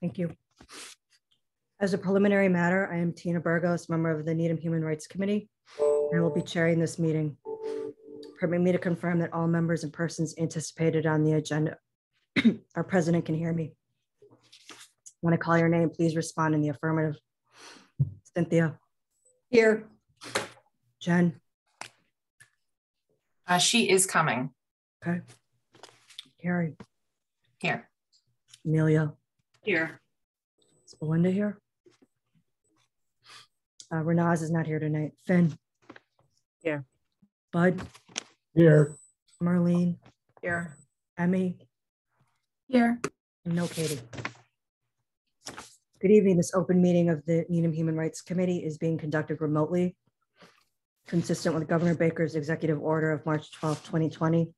Thank you. As a preliminary matter, I am Tina Burgos, member of the Needham Human Rights Committee, and I will be chairing this meeting. Permit me to confirm that all members and persons anticipated on the agenda are present and can hear me. When I call your name, please respond in the affirmative. Cynthia. Here. Jen. She is coming. Okay. Carrie. Here. Amelia. Here. Is Belinda here? Renaz is not here tonight. Finn. Here. Bud. Here. Marlene. Here. Emmy. Here. And no Katie. Good evening. This open meeting of the Needham Human Rights Committee is being conducted remotely, consistent with Governor Baker's executive order of March 12, 2020,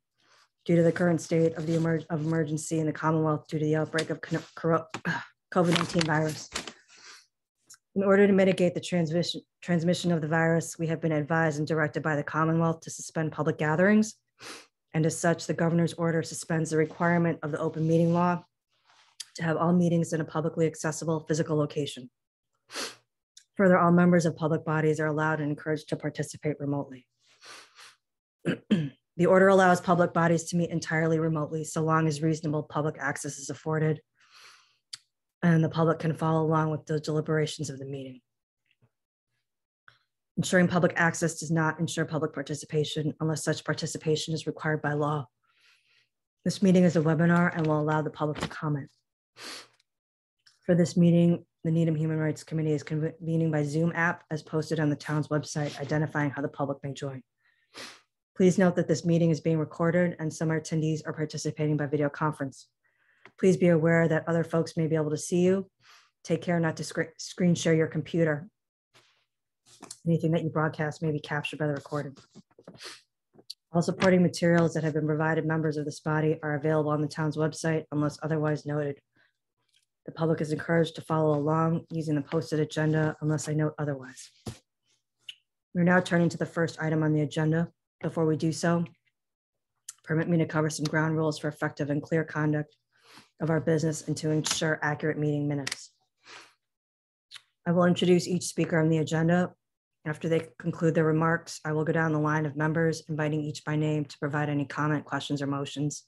due to the current state of the emergency in the Commonwealth due to the outbreak of COVID-19 virus. In order to mitigate the transmission of the virus, we have been advised and directed by the Commonwealth to suspend public gatherings. And as such, the governor's order suspends the requirement of the open meeting law to have all meetings in a publicly accessible physical location. Further, all members of public bodies are allowed and encouraged to participate remotely. The order allows public bodies to meet entirely remotely so long as reasonable public access is afforded and the public can follow along with the deliberations of the meeting. Ensuring public access does not ensure public participation unless such participation is required by law. This meeting is a webinar and will allow the public to comment. For this meeting, the Needham Human Rights Committee is convening by Zoom app as posted on the town's website, identifying how the public may join. Please note that this meeting is being recorded and some attendees are participating by video conference. Please be aware that other folks may be able to see you. Take care not to screen share your computer. Anything that you broadcast may be captured by the recording. All supporting materials that have been provided members of this body are available on the town's website unless otherwise noted. The public is encouraged to follow along using the posted agenda unless I note otherwise. We're now turning to the first item on the agenda. Before we do so, permit me to cover some ground rules for effective and clear conduct of our business and to ensure accurate meeting minutes. I will introduce each speaker on the agenda. After they conclude their remarks, I will go down the line of members, inviting each by name to provide any comment, questions, or motions.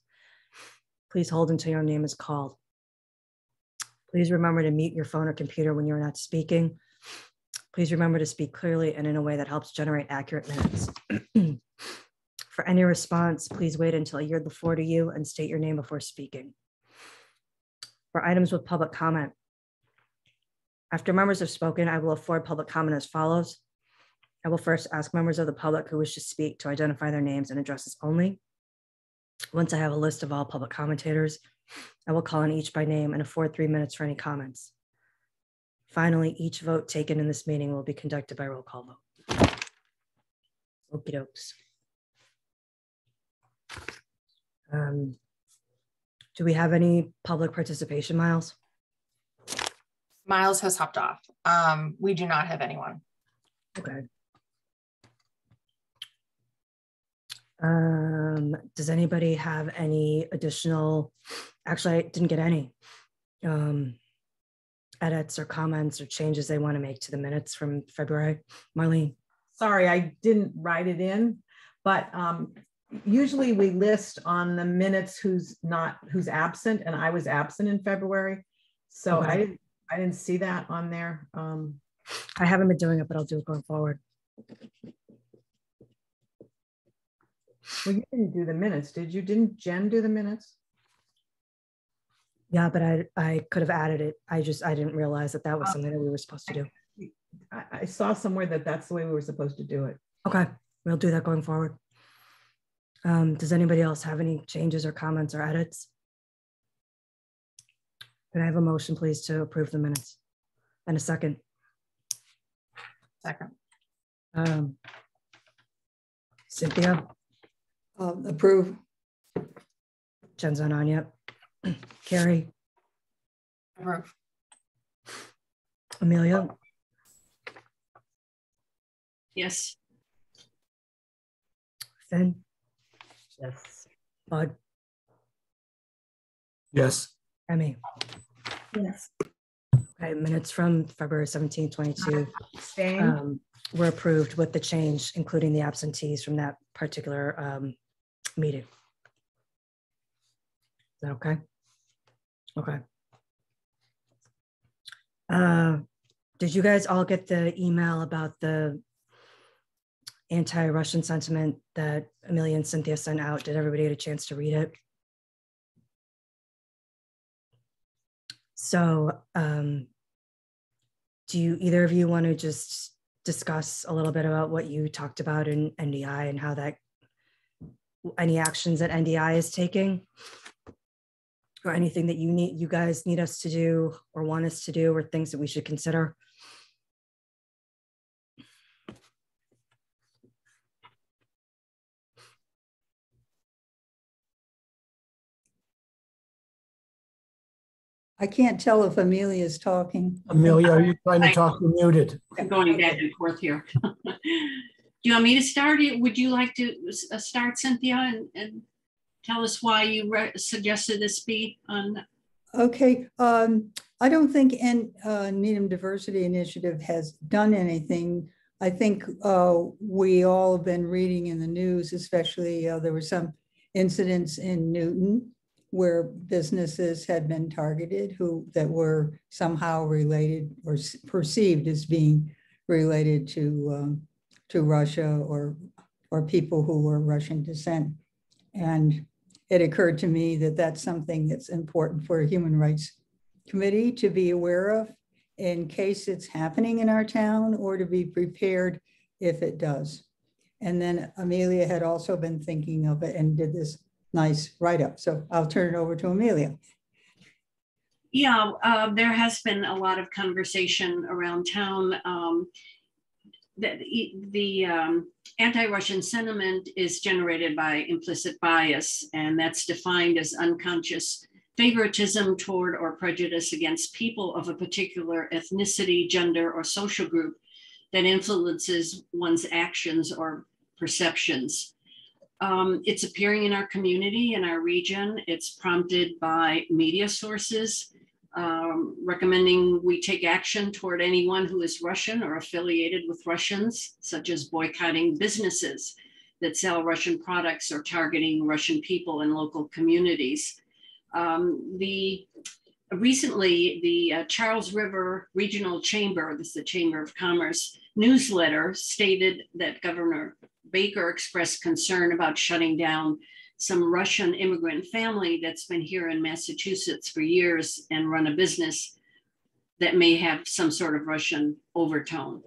Please hold until your name is called. Please remember to mute your phone or computer when you're not speaking. Please remember to speak clearly and in a way that helps generate accurate minutes. For any response, please wait until I yield the floor to you and state your name before speaking. For items with public comment, after members have spoken, I will afford public comment as follows. I will first ask members of the public who wish to speak to identify their names and addresses only. Once I have a list of all public commentators, I will call on each by name and afford 3 minutes for any comments. Finally, each vote taken in this meeting will be conducted by roll call vote. Okie dokes. Do we have any public participation, Miles? Miles has hopped off. We do not have anyone. Okay. Does anybody have any additional, actually I didn't get any edits or comments or changes they want to make to the minutes from February? Marlene? Sorry, I didn't write it in, but usually we list on the minutes who's absent, and I was absent in February. So okay. I didn't see that on there. I haven't been doing it, but I'll do it going forward. Well, you didn't do the minutes, did you? Didn't Jen do the minutes? Yeah, but I could have added it. I didn't realize that that was something that we were supposed to do. I saw somewhere that that's the way we were supposed to do it. Okay, we'll do that going forward. Does anybody else have any changes or comments or edits? Can I have a motion, please, to approve the minutes? And a second. Second. Cynthia? Approve. Jen's not on yet. Carrie? Approve. Amelia? Yes. Finn? Yes. Bud? Yes. Emmy? Yes. Okay, minutes from February 17, 22 Abstain. were approved with the change, including the absentees from that particular meeting. Is that okay? Okay. Did you guys all get the email about the anti-Russian sentiment that Amelia and Cynthia sent out? Did everybody get a chance to read it? So do you, either of you want to just discuss a little bit about what you talked about in NDI and how that, any actions that NDI is taking, or anything that you guys need us to do or want us to do, or things that we should consider? I can't tell if Amelia is talking. Amelia, are you trying to talk? You're muted. I'm going back and forth here. Do you want me to start? Would you like to start, Cynthia, and tell us why you suggested this be on? Okay, I don't think Needham Diversity Initiative has done anything. I think we all have been reading in the news, especially there were some incidents in Newton where businesses had been targeted that were somehow related or perceived as being related to Russia or people who were Russian descent. And it occurred to me that that's something that's important for a Human Rights Committee to be aware of in case it's happening in our town, or to be prepared if it does. And then Amelia had also been thinking of it and did this nice write-up. So I'll turn it over to Amelia. Yeah, there has been a lot of conversation around town. The anti-Russian sentiment is generated by implicit bias, and that's defined as unconscious favoritism toward or prejudice against people of a particular ethnicity, gender, or social group that influences one's actions or perceptions. It's appearing in our community, in our region. It's prompted by media sources recommending we take action toward anyone who is Russian or affiliated with Russians, such as boycotting businesses that sell Russian products or targeting Russian people in local communities. Recently, the Charles River Regional Chamber, this is the Chamber of Commerce, newsletter stated that Governor Baker expressed concern about shutting down some Russian immigrant family that's been here in Massachusetts for years and run a business that may have some sort of Russian overtone.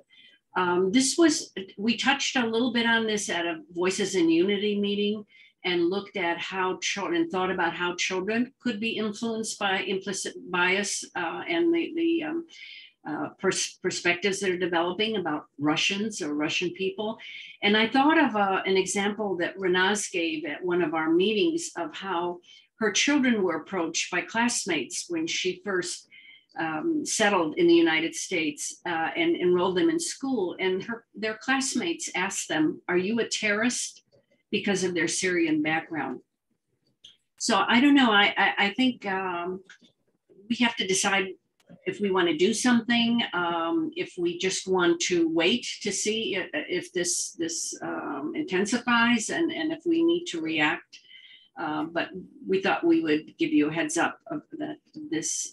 We touched a little bit on this at a Voices in Unity meeting and looked at how children, thought about how children could be influenced by implicit bias and the perspectives that are developing about Russians or Russian people. And I thought of an example that Renaz gave at one of our meetings of how her children were approached by classmates when she first settled in the United States and enrolled them in school. And their classmates asked them, "Are you a terrorist?" because of their Syrian background. So I don't know, I think we have to decide if we want to do something, if we just want to wait to see if this intensifies and if we need to react. But we thought we would give you a heads up of that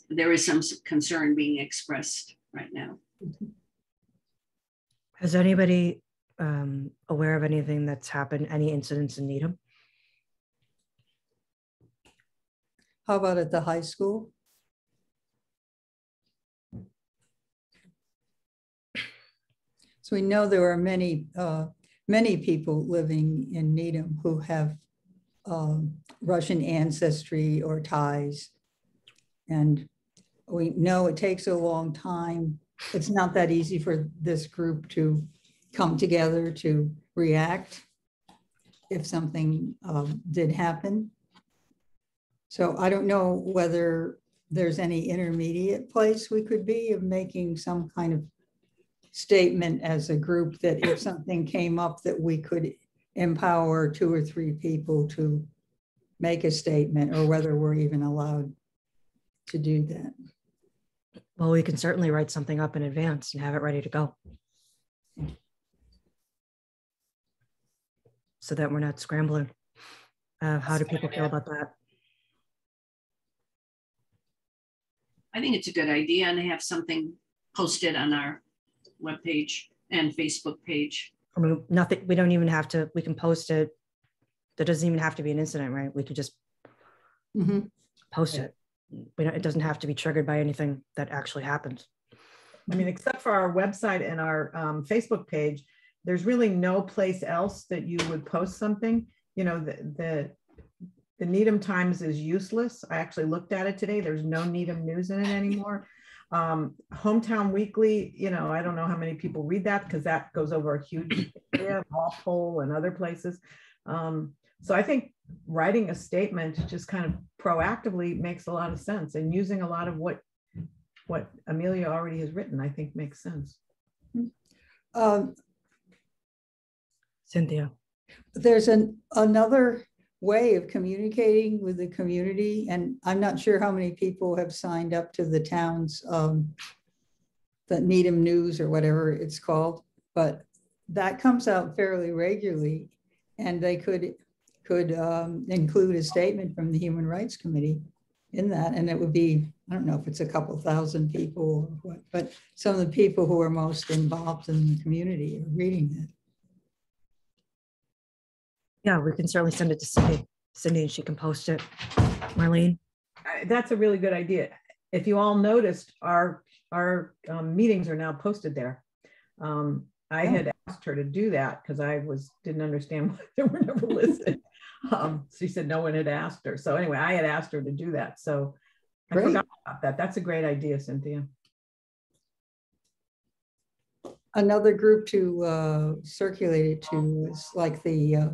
there is some concern being expressed right now. Has anybody aware of anything that's happened, any incidents in Needham? How about at the high school? So we know there are many people living in Needham who have Russian ancestry or ties. And we know it takes a long time. It's not that easy for this group to come together to react if something did happen. So I don't know whether there's any intermediate place we could be of making some kind of statement as a group that if something came up that we could empower 2 or 3 people to make a statement, or whether we're even allowed to do that. Well, we can certainly write something up in advance and have it ready to go, so that we're not scrambling. How do people feel about that? I think it's a good idea, and to have something posted on our webpage and Facebook page. I mean, nothing, we don't even have to, we can post it. There doesn't even have to be an incident, right? We could just post it. It doesn't have to be triggered by anything that actually happens. I mean, except for our website and our Facebook page, there's really no place else that you would post something. You know, the Needham Times is useless. I actually looked at it today. There's no Needham news in it anymore. Hometown Weekly, you know, I don't know how many people read that because that goes over a huge area, Walpole and other places. So I think writing a statement just kind of proactively makes a lot of sense, and using a lot of what Amelia already has written, I think makes sense. Cynthia. There's another way of communicating with the community, and I'm not sure how many people have signed up to the town's the Needham News or whatever it's called, but that comes out fairly regularly, and they could include a statement from the Human Rights Committee in that, and it would be, I don't know if it's a couple thousand people or what, but some of the people who are most involved in the community are reading that. Yeah, we can certainly send it to Cindy and she can post it. Marlene? That's a really good idea. If you all noticed, our meetings are now posted there. I had asked her to do that because I didn't understand why they were never listed. She said no one had asked her. So anyway, I had asked her to do that. So I forgot about that. That's a great idea, Cynthia. Another group to circulate it to is like the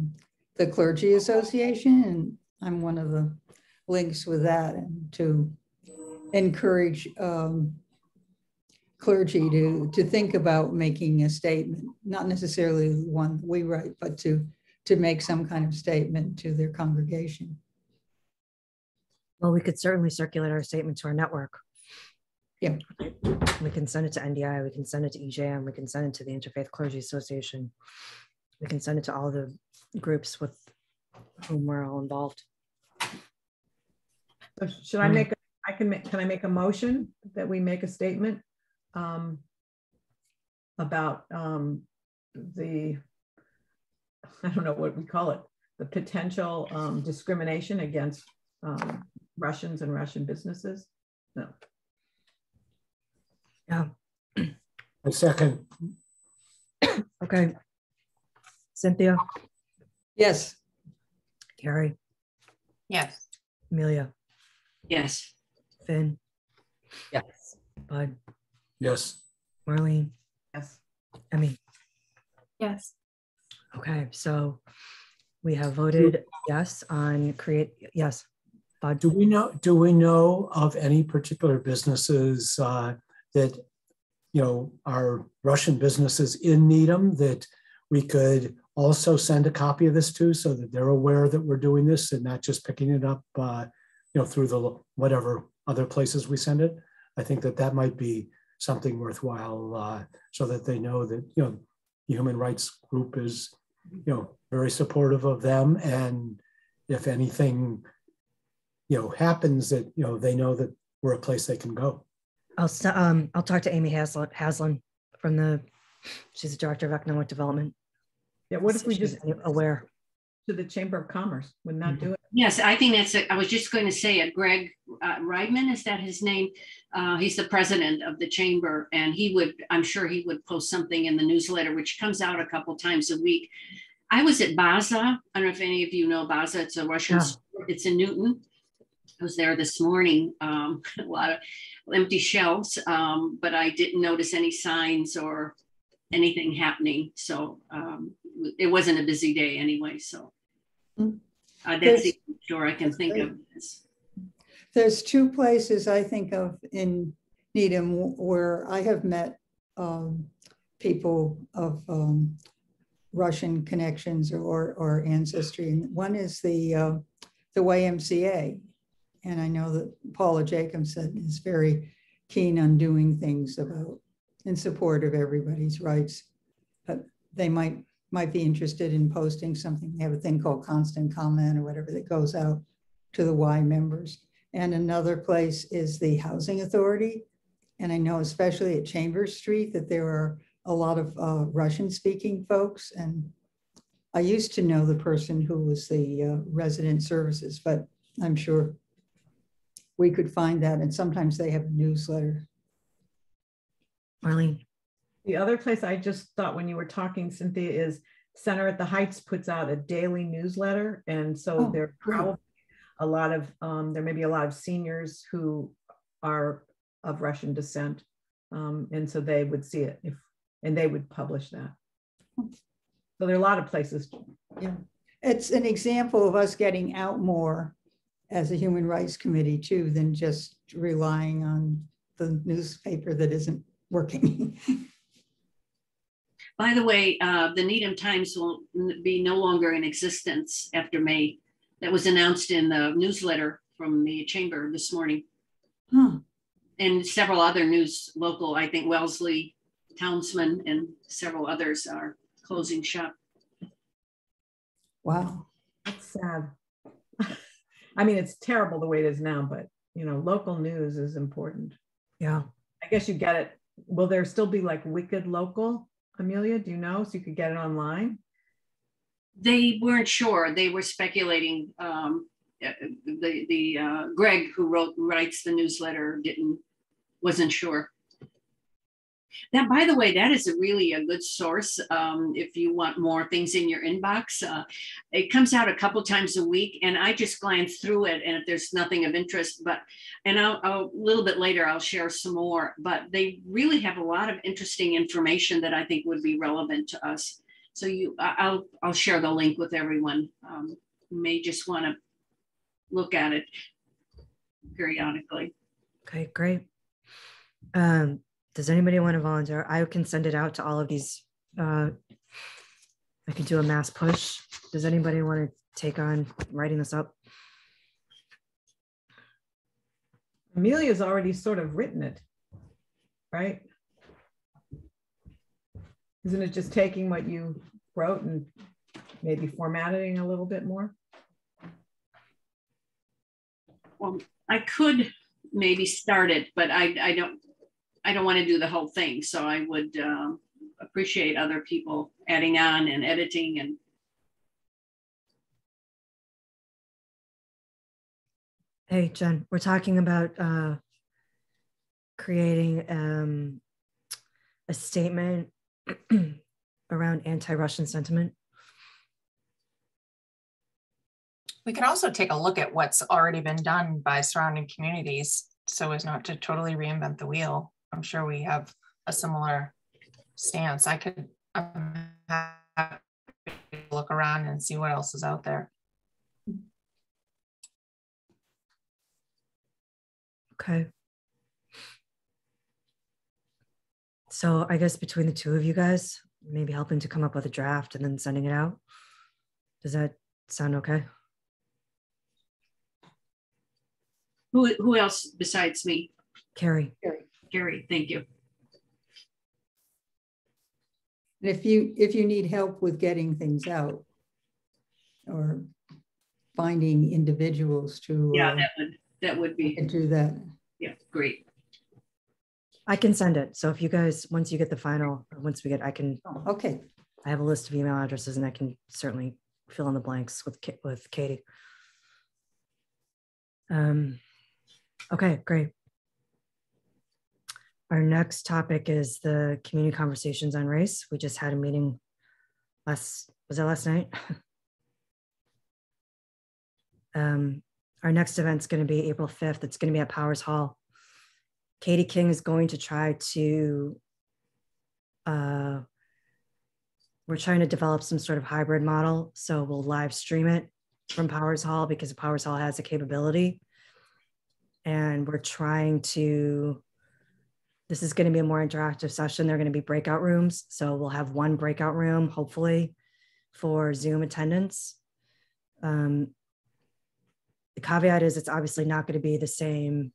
Clergy Association, and I'm one of the links with that, and to encourage clergy to think about making a statement, not necessarily one we write, but to make some kind of statement to their congregation. Well, we could certainly circulate our statement to our network. Yeah. We can send it to NDI, we can send it to EJM, we can send it to the Interfaith Clergy Association. We can send it to all the groups with whom we're all involved. So should I make, can I make a motion that we make a statement about the, I don't know what we call it, the potential discrimination against Russians and Russian businesses? No. Yeah. A second. Okay. Cynthia? Yes. Carrie? Yes. Amelia? Yes. Finn? Yes. Bud? Yes. Marlene? Yes. Emmy? Yes. Okay, so we have voted yes on yes. Bud? Do we know of any particular businesses that, you know, are Russian businesses in Needham that we could also send a copy of this to, so that they're aware that we're doing this and not just picking it up, you know, through the whatever other places we send it? I think that might be something worthwhile, so that they know that, you know, the Human Rights Group is, you know, very supportive of them, and if anything, you know, happens, that, you know, they know that we're a place they can go. I'll talk to Amy Haslam from she's the Director of Economic Development. Yeah, what if we She's just aware to the Chamber of Commerce? Wouldn't that do it? Yes, I think I was just going to say it. Greg Reidman, is that his name? He's the president of the chamber, and I'm sure he would post something in the newsletter, which comes out a couple times a week. I was at Baza. I don't know if any of you know Baza. It's a Russian store. It's in Newton. I was there this morning, a lot of empty shelves, but I didn't notice any signs or anything happening. So it wasn't a busy day anyway. So that's the store I can think of. There's two places I think of in Needham where I have met people of Russian connections or ancestry. And one is the YMCA. And I know that Paula Jacobson is very keen on doing things about in support of everybody's rights. But they might be interested in posting something. They have a thing called constant comment or whatever that goes out to the Y members. And another place is the Housing Authority. And I know especially at Chambers Street that there are a lot of Russian speaking folks. And I used to know the person who was the resident services, but I'm sure we could find that. And sometimes they have a newsletter. Marlene. The other place I just thought when you were talking, Cynthia, is Center at the Heights puts out a daily newsletter. And so there probably a lot of, there may be a lot of seniors who are of Russian descent. And so they would see it and they would publish that. So there are a lot of places. Yeah, it's an example of us getting out more as a Human Rights Committee too, than just relying on the newspaper that isn't working. By the way, the Needham Times will be no longer in existence after May. That was announced in the newsletter from the chamber this morning. Huh. And several other news, local, I think Wellesley, Townsman, and several others are closing shop. Wow. That's sad. I mean, it's terrible the way it is now, but you know, local news is important. Yeah. I guess you get it. Will there still be like Wicked Local, Amelia? Do you know? So you could get it online? They weren't sure. They were speculating. Greg, who writes the newsletter, wasn't sure. That, by the way, that is really a good source if you want more things in your inbox. It comes out a couple times a week, and I just glance through it, and if there's nothing of interest, and I'll a little bit later I'll share some more. But they really have a lot of interesting information that I think would be relevant to us. So I'll share the link with everyone. You may just want to look at it periodically. Okay, great. Does anybody want to volunteer? I can send it out to all of these. I can do a mass push. Does anybody want to take on writing this up? Amelia's already sort of written it, right? Isn't it just taking what you wrote and maybe formatting a little bit more? Well, I could maybe start it, but I don't want to do the whole thing. So I would appreciate other people adding on and editing. And hey, Jen, we're talking about creating a statement around anti-Russian sentiment. We could also take a look at what's already been done by surrounding communities so as not to totally reinvent the wheel. I'm sure we have a similar stance. I'm happy to look around and see what else is out there. Okay. So I guess between the two of you guys, maybe helping to come up with a draft and then sending it out. Does that sound okay? who else besides me? Carrie. Gary, thank you. And if you need help with getting things out or finding individuals to that would be do that. Yeah, great. I can send it. So if you guys, once you get the final, or once we get, I can. Oh, okay. I have a list of email addresses, and I can certainly fill in the blanks with Katie. Okay, great. Our next topic is the community conversations on race. We just had a meeting was that last night? Our next event's going to be April 5th. It's going to be at Powers Hall. Katie King is going to try to, we're trying to develop some sort of hybrid model. So we'll live stream it from Powers Hall because Powers Hall has the capability. And we're trying to, this is going to be a more interactive session. They're going to be breakout rooms. So we'll have one breakout room, hopefully, for Zoom attendance. The caveat is it's obviously not going to be the same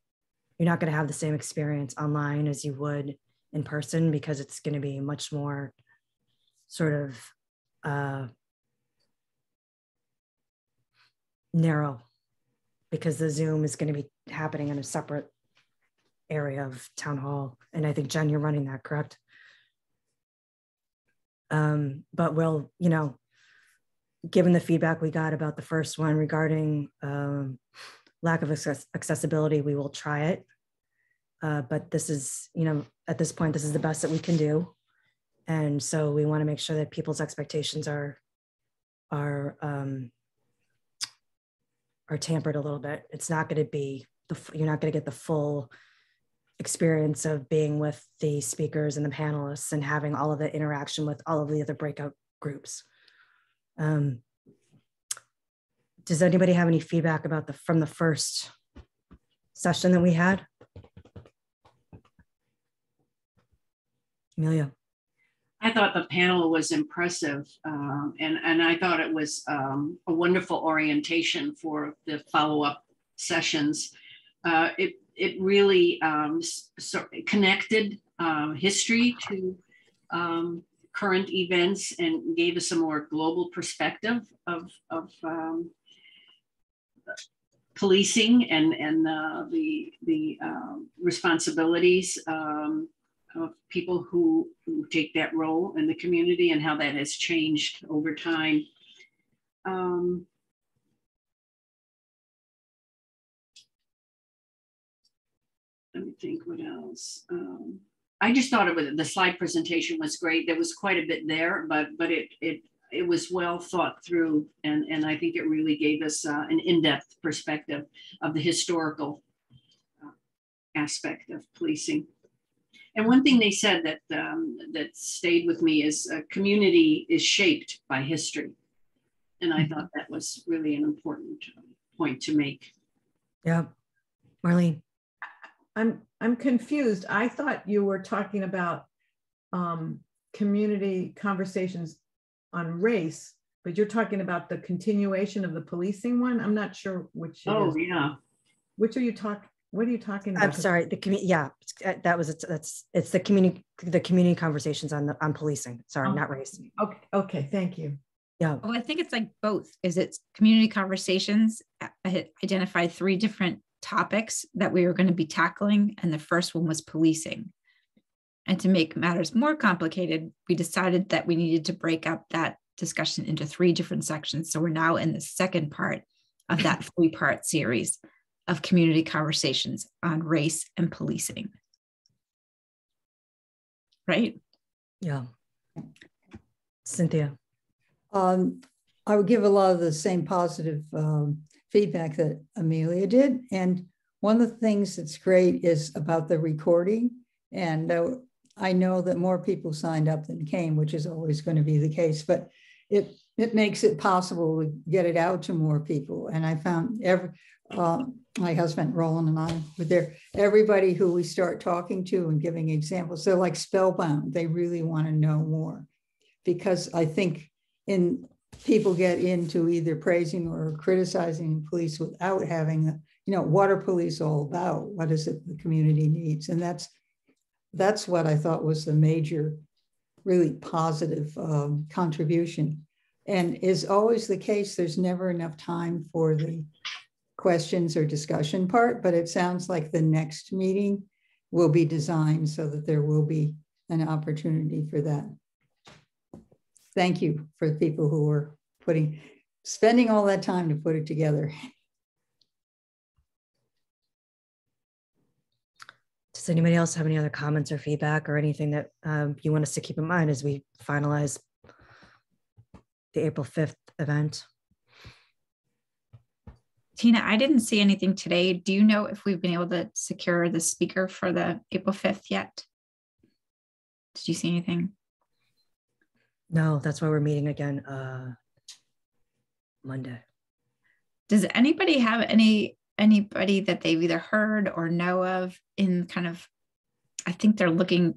you're not going to have the same experience online as you would in person, because it's going to be much more sort of narrow, because the Zoom is going to be happening in a separate area of town hall. And I think, Jen, you're running that, correct? But we'll, you know, given the feedback we got about the first one regarding lack of accessibility, we will try it. But this is, you know, at this point, this is the best that we can do. And so we want to make sure that people's expectations are tempered a little bit. It's not going to be, you're not going to get the full experience of being with the speakers and the panelists and having all of the interaction with all of the other breakout groups. Does anybody have any feedback about from the first session that we had? Amelia. I thought the panel was impressive, and I thought it was a wonderful orientation for the follow-up sessions. It really connected history to current events and gave us a more global perspective of policing and the responsibilities of people who take that role in the community and how that has changed over time. Let me think what else. I just thought the slide presentation was great. There was quite a bit there, but it was well thought through, and I think it really gave us an in-depth perspective of the historical aspect of policing. And one thing they said that stayed with me is community is shaped by history. And I thought that was really an important point to make. Yeah. Marlene. I'm confused. I thought you were talking about community conversations on race, but you're talking about the continuation of the policing one. I'm not sure which. Oh, yeah. Which are you talking? What are you talking about? I'm sorry. The community. Yeah, it's the community conversations on policing. Sorry, not race. Okay. Okay. Thank you. Yeah. Well, I think it's like both. It's community conversations. I had identified 3 different topics that we were going to be tackling, and the first one was policing. And to make matters more complicated, we decided that we needed to break up that discussion into 3 different sections. So we're now in the second part of that 3-part series of community conversations on race and policing. Right? Yeah. Cynthia. I would give a lot of the same positive feedback that Amelia did. And one of the things that's great is about the recording. And I know that more people signed up than came, which is always going to be the case, but it makes it possible to get it out to more people. And I found my husband Roland and I were there. Everybody who we start talking to and giving examples, they're like spellbound. They really want to know more, because I think people get into either praising or criticizing police without having what are police all about? What is it the community needs? And that's what I thought was the major, really positive contribution. And is always the case, there's never enough time for the questions or discussion part, but it sounds like the next meeting will be designed so that there will be an opportunity for that. Thank you for the people who are spending all that time to put it together. Does anybody else have any other comments or feedback or anything that you want us to keep in mind as we finalize the April 5th event? Tina, I didn't see anything today. Do you know if we've been able to secure the speaker for the April 5th yet? Did you see anything? No, that's why we're meeting again Monday. Does anybody have anybody that they've either heard or know of in kind of, I think they're looking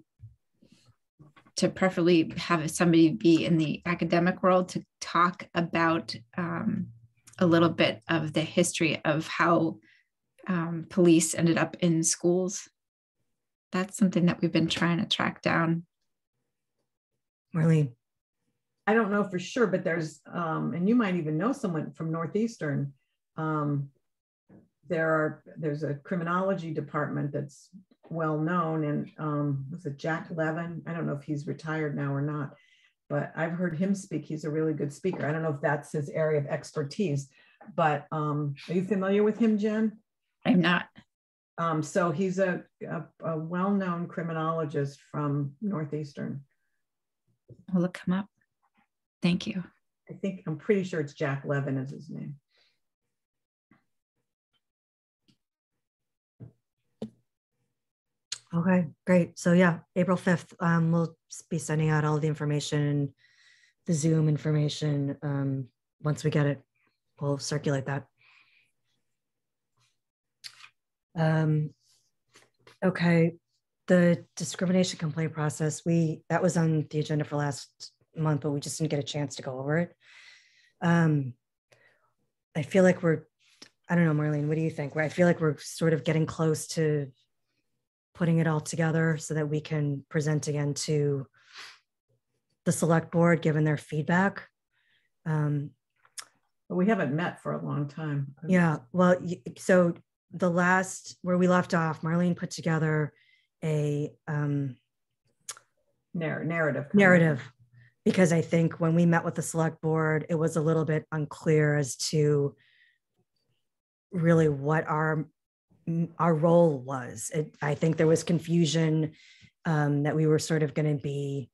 to preferably have somebody be in the academic world to talk about a little bit of the history of how police ended up in schools. That's something that we've been trying to track down. Marlene. I don't know for sure, but there's, and you might even know someone from Northeastern. There's a criminology department that's well known, and was it Jack Levin? I don't know if he's retired now or not, but I've heard him speak. He's a really good speaker. I don't know if that's his area of expertise, but are you familiar with him, Jen? I'm not. So he's a well-known criminologist from Northeastern. I'll look him up. Thank you. I'm pretty sure it's Jack Levin is his name. Okay, great. So yeah, April 5th, we'll be sending out all the information, the Zoom information. Once we get it, we'll circulate that. Okay, the discrimination complaint process, that was on the agenda for last month, but we just didn't get a chance to go over it. I feel like I don't know, Marlene, what do you think? I feel like we're sort of getting close to putting it all together so that we can present again to the select board, given their feedback. But we haven't met for a long time. Yeah, well, so the last, where we left off, Marlene put together a narrative, because I think when we met with the select board, it was a little bit unclear as to really what our role was. I think there was confusion that we were sort of going to be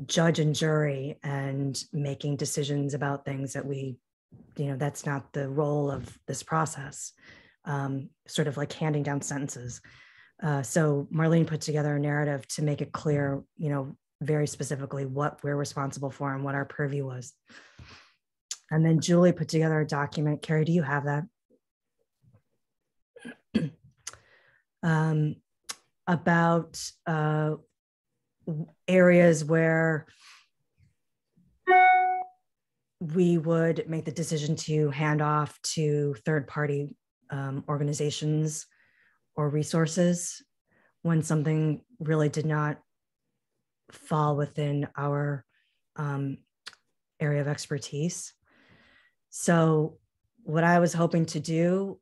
judge and jury and making decisions about things that that's not the role of this process, sort of like handing down sentences. So Marlene put together a narrative to make it clear, very specifically what we're responsible for and what our purview was. And then Julie put together a document. Carrie, do you have that? About areas where we would make the decision to hand off to third-party organizations or resources when something really did not fall within our area of expertise. So what I was hoping to do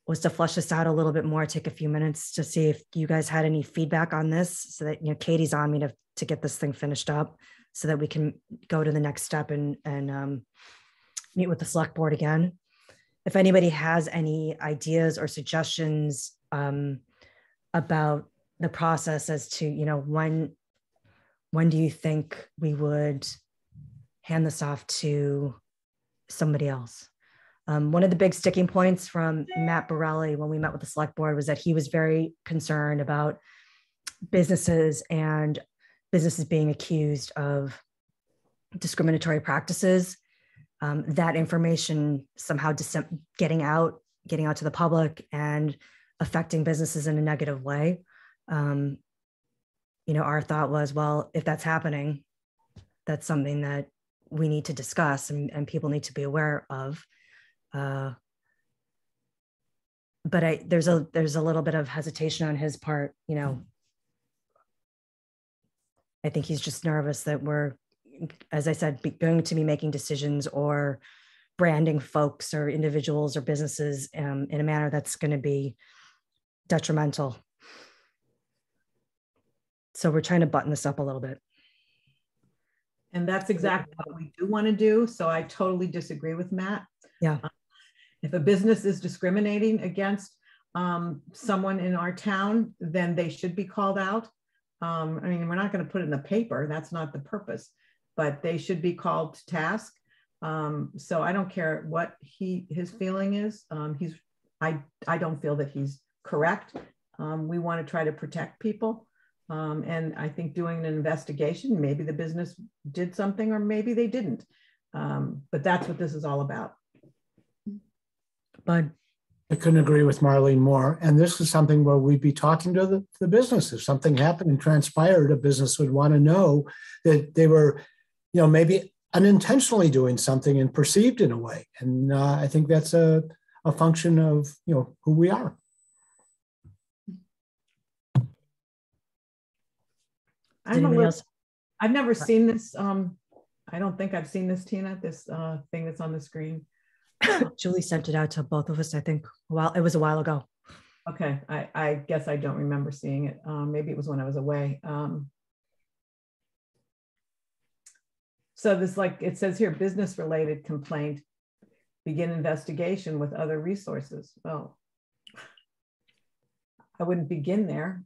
was to flesh this out a little bit more, take a few minutes to see if you guys had any feedback on this, so that, Katie's on me to get this thing finished up so that we can go to the next step and meet with the select board again. If anybody has any ideas or suggestions about the process as to, when do you think we would hand this off to somebody else? One of the big sticking points from Matt Borelli when we met with the select board was that he was very concerned about businesses being accused of discriminatory practices. That information somehow getting out to the public and affecting businesses in a negative way. Our thought was, well, if that's happening, that's something that we need to discuss and people need to be aware of. But there's a little bit of hesitation on his part. I think he's just nervous that we're, as I said, going to be making decisions or branding folks or individuals or businesses in a manner that's going to be detrimental. So we're trying to button this up a little bit. And that's exactly what we do want to do. So I totally disagree with Matt. Yeah. If a business is discriminating against someone in our town, then they should be called out. We're not going to put it in the paper. That's not the purpose, but they should be called to task. So I don't care what his feeling is. I don't feel that he's correct. We want to try to protect people. And I think doing an investigation, maybe the business did something or maybe they didn't. But that's what this is all about. But I couldn't agree with Marlene more. And this is something where we'd be talking to the business. If something happened and transpired, a business would want to know that they were, maybe unintentionally doing something and perceived in a way. And I think that's a function of, who we are. I've never seen this. I don't think I've seen this, Tina, this thing that's on the screen. Julie sent it out to both of us, I think. It was a while ago. Okay, I guess I don't remember seeing it. Maybe it was when I was away. So this, like it says here, business-related complaint, begin investigation with other resources. Well, I wouldn't begin there.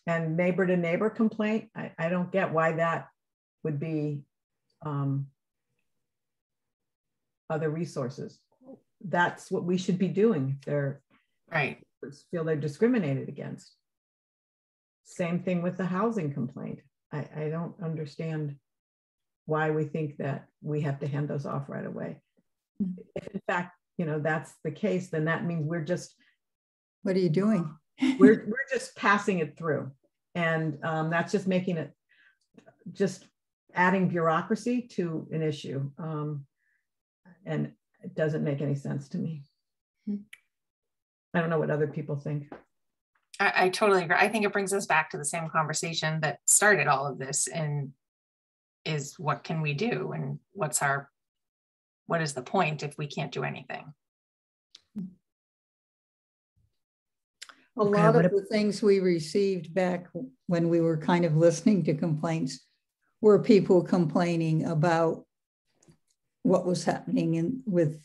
And neighbor to neighbor complaint, I don't get why that would be other resources. That's what we should be doing if they're right. Feel they're discriminated against. Same thing with the housing complaint. I don't understand why we think that we have to hand those off right away. If in fact, that's the case, then that means we're just, what are you doing? we're just passing it through. And that's just making it, just adding bureaucracy to an issue. And it doesn't make any sense to me. I don't know what other people think. I totally agree. I think it brings us back to the same conversation that started all of this, and is what can we do? And what is the point if we can't do anything? A lot of the things we received back when we were kind of listening to complaints were people complaining about what was happening with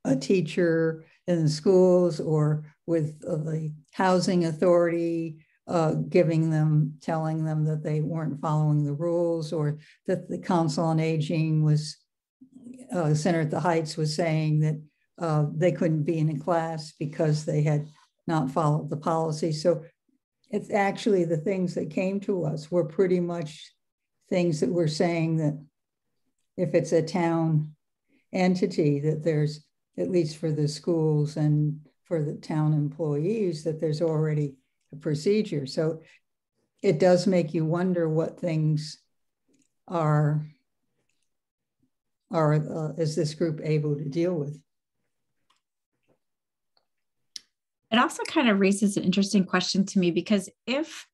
a teacher in the schools or with the housing authority, telling them that they weren't following the rules, or that the Council on Aging was, Center at the Heights was saying that they couldn't be in a class because they had not followed the policy. So it's actually the things that came to us were pretty much things that were saying that if it's a town entity, that there's, at least for the schools and for the town employees, that there's already a procedure. So it does make you wonder what things is this group able to deal with? It also kind of raises an interesting question to me, because if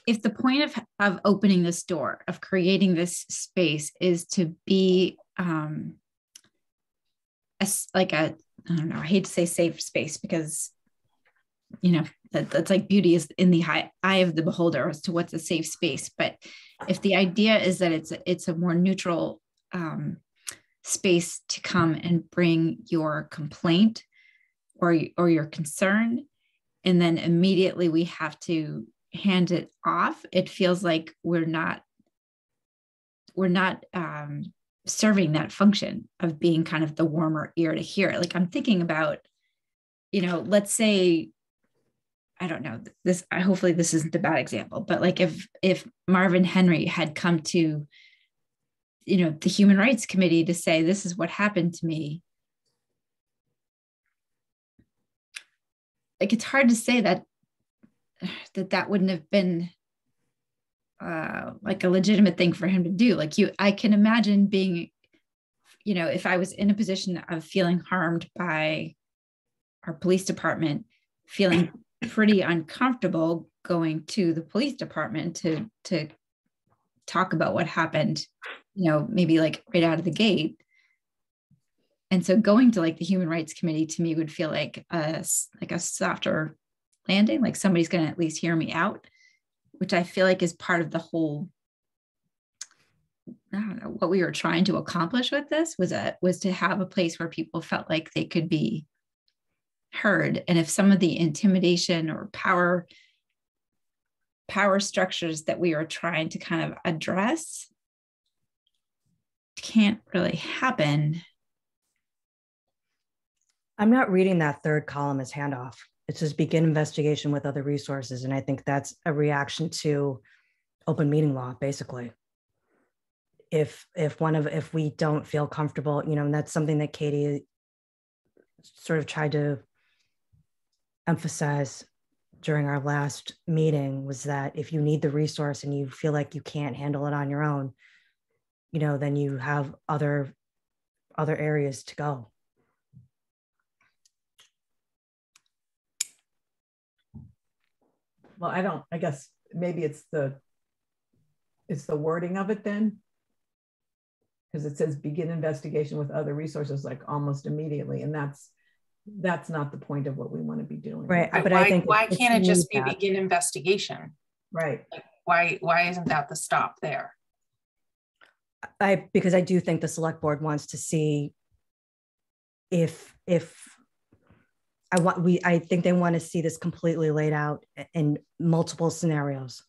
the point of opening this door, of creating this space, is to be I don't know, I hate to say safe space, because that's like beauty is in the eye of the beholder as to what's a safe space. But if the idea is that it's a more neutral space to come and bring your complaint or your concern, and then immediately we have to hand it off, it feels like we're not serving that function of being kind of the warmer ear to hear it. Like I'm thinking about, let's say, I don't know this, hopefully this isn't a bad example, but like if Marvin Henry had come to, the Human Rights Committee to say, this is what happened to me. Like, it's hard to say that wouldn't have been like a legitimate thing for him to do. Like I can imagine being, if I was in a position of feeling harmed by our police department, feeling pretty uncomfortable going to the police department to talk about what happened, maybe like right out of the gate. And so going to like the Human Rights Committee to me would feel like a softer landing, like somebody's going to at least hear me out, which I feel like is part of the whole, I don't know, what we were trying to accomplish with this was to have a place where people felt like they could be heard. And if some of the intimidation or power structures that we are trying to kind of address can't really happen. I'm not reading that third column as handoff. It says begin investigation with other resources. And I think that's a reaction to open meeting law, basically. If we don't feel comfortable, and that's something that Katie sort of tried to emphasize during our last meeting was that if you need the resource and you feel like you can't handle it on your own, then you have other areas to go. Well, I guess maybe it's the wording of it then. Because it says begin investigation with other resources like almost immediately. And that's not the point of what we want to be doing. Right. But I think why can't it just be that. begin investigation? Right. Like, why isn't that the stop there? Because I do think the select board wants to see if I think they want to see this completely laid out in multiple scenarios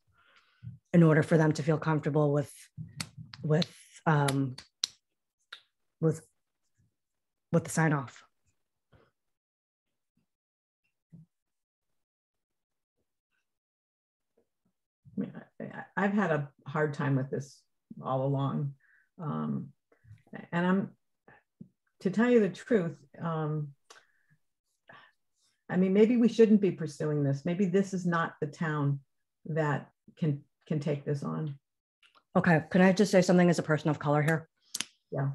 in order for them to feel comfortable with the sign off. I mean, I've had a hard time with this all along. And to tell you the truth, I mean, maybe we shouldn't be pursuing this. Maybe this is not the town that can take this on. Okay, can I just say something as a person of color here? Yeah.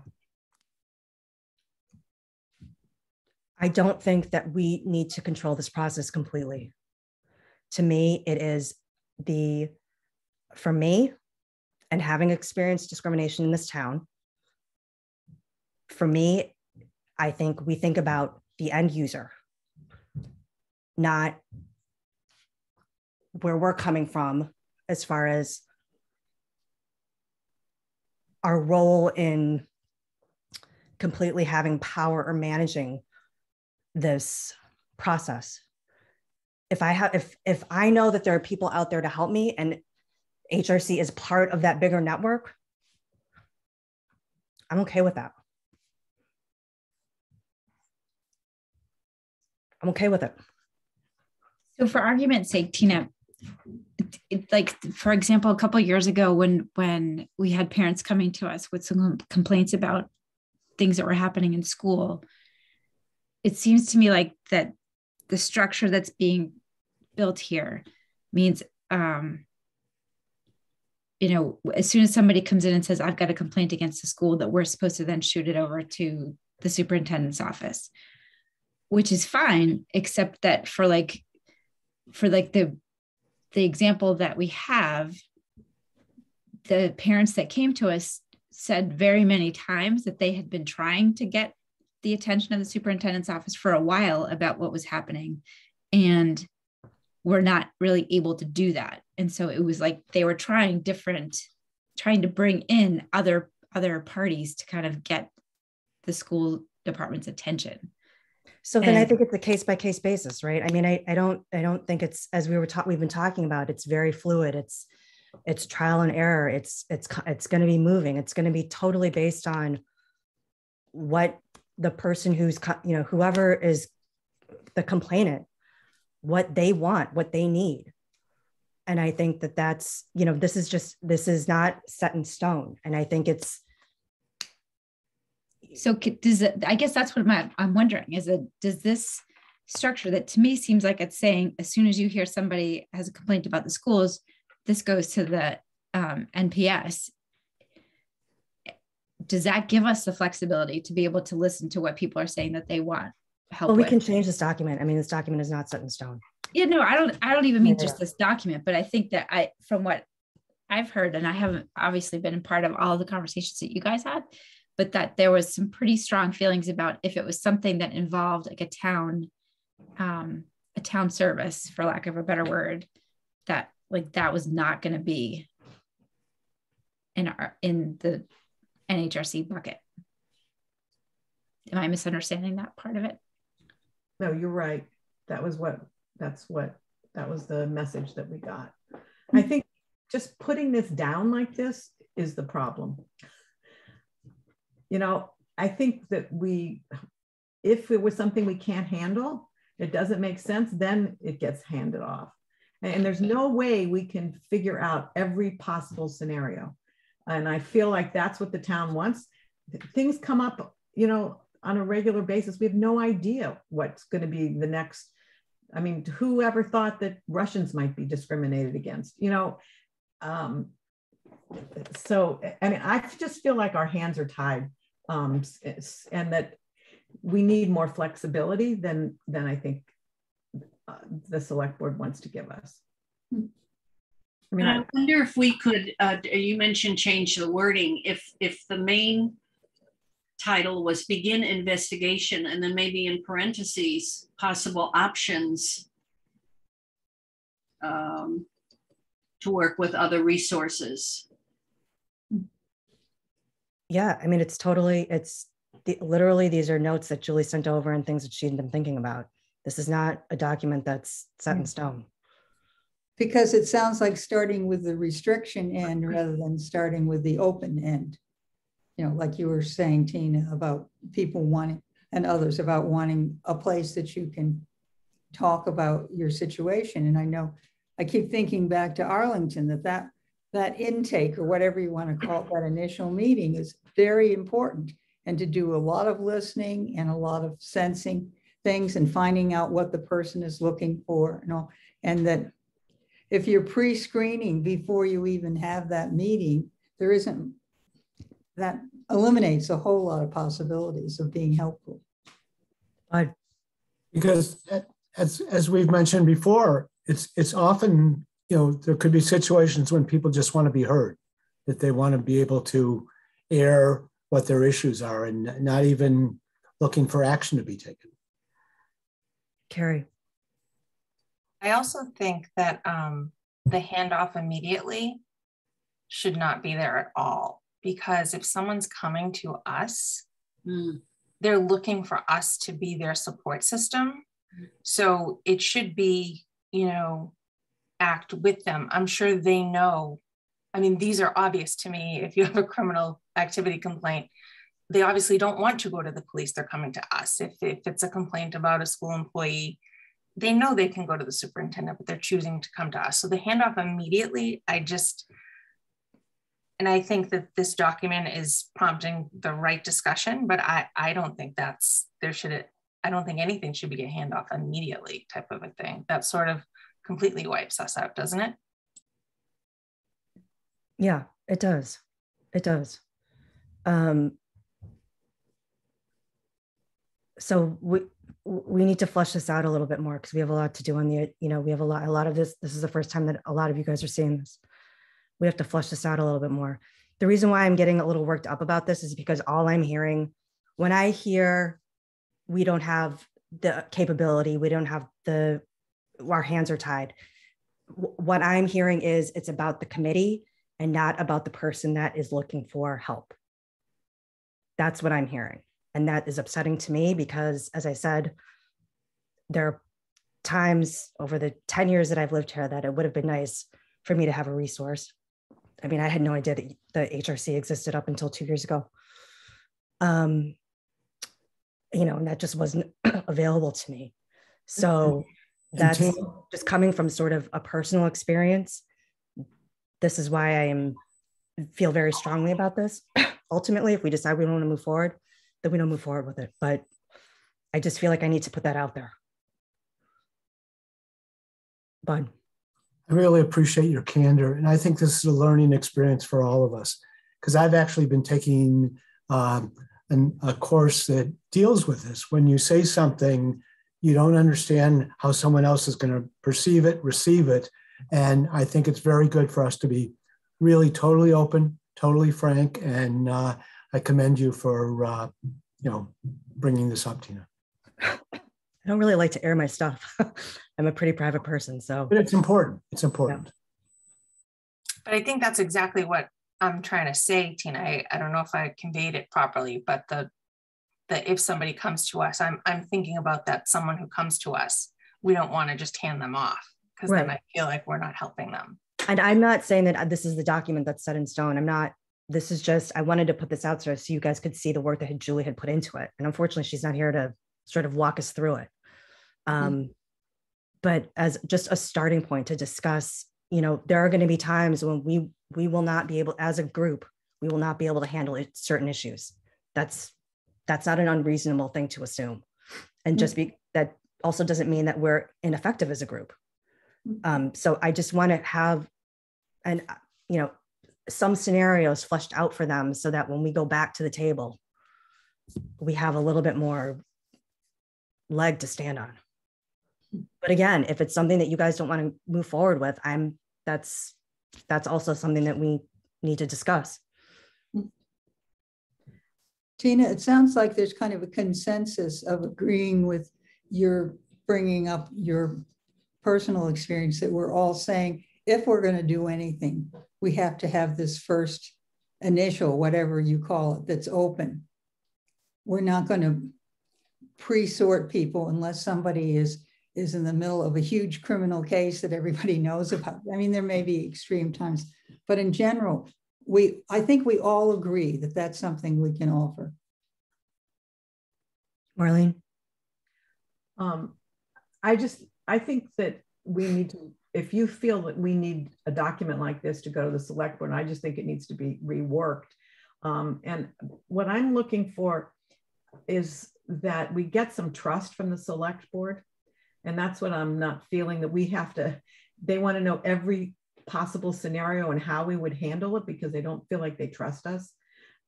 I don't think that we need to control this process completely. To me, it is for me, and having experienced discrimination in this town, for me, I think we think about the end user, not where we're coming from as far as our role in completely having power or managing this process. If I know that there are people out there to help me and HRC is part of that bigger network, I'm okay with that. I'm okay with it. So for argument's sake, Tina, like, for example, a couple of years ago when we had parents coming to us with some complaints about things that were happening in school, it seems to me like that the structure that's being built here means, as soon as somebody comes in and says, I've got a complaint against the school, that we're supposed to then shoot it over to the superintendent's office, which is fine, except that for the example that we have, the parents that came to us said very many times that they had been trying to get the attention of the superintendent's office for a while about what was happening, and were not really able to do that. And so it was like they were trying to bring in other parties to kind of get the school department's attention. So then I think it's a case-by-case basis, right? I mean, I don't think it's, as we've been talking about, it's very fluid. It's trial and error. It's going to be moving. It's going to be totally based on what the person who's, whoever is the complainant, what they want, what they need. And I think that's, this is not set in stone. And I think it's. So I guess that's what I'm wondering, does this structure that to me seems like it's saying, as soon as you hear somebody has a complaint about the schools, this goes to the NPS. Does that give us the flexibility to be able to listen to what people are saying that they want help with? Well, we can change this document. I mean, this document is not set in stone. Yeah, no, I don't even mean just this document, but I think that from what I've heard, and I haven't obviously been a part of all of the conversations that you guys had, but that there was some pretty strong feelings about if it was something that involved like a town service, for lack of a better word, that was not going to be in the NHRC bucket. Am I misunderstanding that part of it? No, you're right. That was the message that we got. I think just putting this down like this is the problem. I think that if it was something we can't handle, it doesn't make sense, then it gets handed off. And there's no way we can figure out every possible scenario. And I feel like that's what the town wants. Things come up, on a regular basis. We have no idea what's going to be the next I mean, whoever thought that Russians might be discriminated against, you know? So, I mean, I just feel like our hands are tied, and that we need more flexibility than I think the select board wants to give us. I mean, I wonder if we could, you mentioned change the wording, if the main title was begin investigation, and then maybe in parentheses, possible options to work with other resources. Yeah, I mean, literally, these are notes that Julie sent over and things that she'd been thinking about. This is not a document that's set in stone. Because it sounds like starting with the restriction end rather than starting with the open end. You know, like you were saying, Tina, about people wanting, and others about wanting a place that you can talk about your situation. And I know, I keep thinking back to Arlington, that intake, or whatever you want to call it, that initial meeting is very important, and to do a lot of listening and a lot of sensing things and finding out what the person is looking for, you know, and that if you're pre-screening before you even have that meeting, that eliminates a whole lot of possibilities of being helpful. Because as we've mentioned before, it's often, you know, there could be situations when people just want to be heard, that they want to be able to air what their issues are and not even looking for action to be taken. Carrie. I also think that the handoff immediately should not be there at all, because if someone's coming to us, they're looking for us to be their support system. So it should be, you know, act with them. I'm sure they know. I mean, these are obvious to me. If you have a criminal activity complaint, they obviously don't want to go to the police. They're coming to us. If it's a complaint about a school employee, they know they can go to the superintendent, but they're choosing to come to us. So the handoff immediately, and I think that this document is prompting the right discussion, but I don't think I don't think anything should be a handoff immediately type of a thing. That sort of completely wipes us out, doesn't it? Yeah, it does. It does. So we need to flesh this out a little bit more, because we have a lot to do on the, you know, we have a lot of this. This is the first time that a lot of you guys are seeing this. We have to flesh this out a little bit more. The reason why I'm getting a little worked up about this is because all I'm hearing, when I hear we don't have the capability, we don't have our hands are tied, what I'm hearing is it's about the committee and not about the person that is looking for help. That's what I'm hearing. And that is upsetting to me, because, as I said, there are times over the 10 years that I've lived here that it would have been nice for me to have a resource. I mean, I had no idea that the HRC existed up until 2 years ago. You know, and that just wasn't available to me. So that's just coming from sort of a personal experience. This is why I feel very strongly about this. Ultimately, if we decide we don't want to move forward, then we don't move forward with it. But I just feel like I need to put that out there. Bud. I really appreciate your candor. And I think this is a learning experience for all of us, because I've actually been taking a course that deals with this. When you say something, you don't understand how someone else is going to perceive it, receive it. And I think it's very good for us to be really totally open, totally frank. And I commend you for, you know, bringing this up, Tina. I don't really like to air my stuff. I'm a pretty private person, so. But it's important. It's important. Yeah. But I think that's exactly what I'm trying to say, Tina. I don't know if I conveyed it properly, but the if somebody comes to us, I'm thinking about that someone who comes to us, we don't want to just hand them off, because then I feel like we're not helping them. And I'm not saying that this is the document that's set in stone. I'm not. This is just, I wanted to put this out so you guys could see the work that Julie had put into it. And unfortunately, she's not here to sort of walk us through it. But as just a starting point to discuss, you know, there are going to be times when we will not be able, as a group, we will not be able to handle certain issues. That's not an unreasonable thing to assume. And just be that also doesn't mean that we're ineffective as a group. So I just want to have some scenarios fleshed out for them so that when we go back to the table, we have a little bit more leg to stand on. But again, if it's something that you guys don't want to move forward with, that's also something that we need to discuss. Tina, it sounds like there's kind of a consensus of agreeing with your bringing up your personal experience, that we're all saying, if we're going to do anything, we have to have this first initial, whatever you call it, that's open. We're not going to pre-sort people unless somebody is in the middle of a huge criminal case that everybody knows about. I mean, there may be extreme times, but in general, I think we all agree that that's something we can offer. Marlene? I think that we need to, if you feel that we need a document like this to go to the select board, I just think it needs to be reworked. And what I'm looking for is that we get some trust from the select board. And that's what I'm not feeling, that we have to, they want to know every possible scenario and how we would handle it, because they don't feel like they trust us.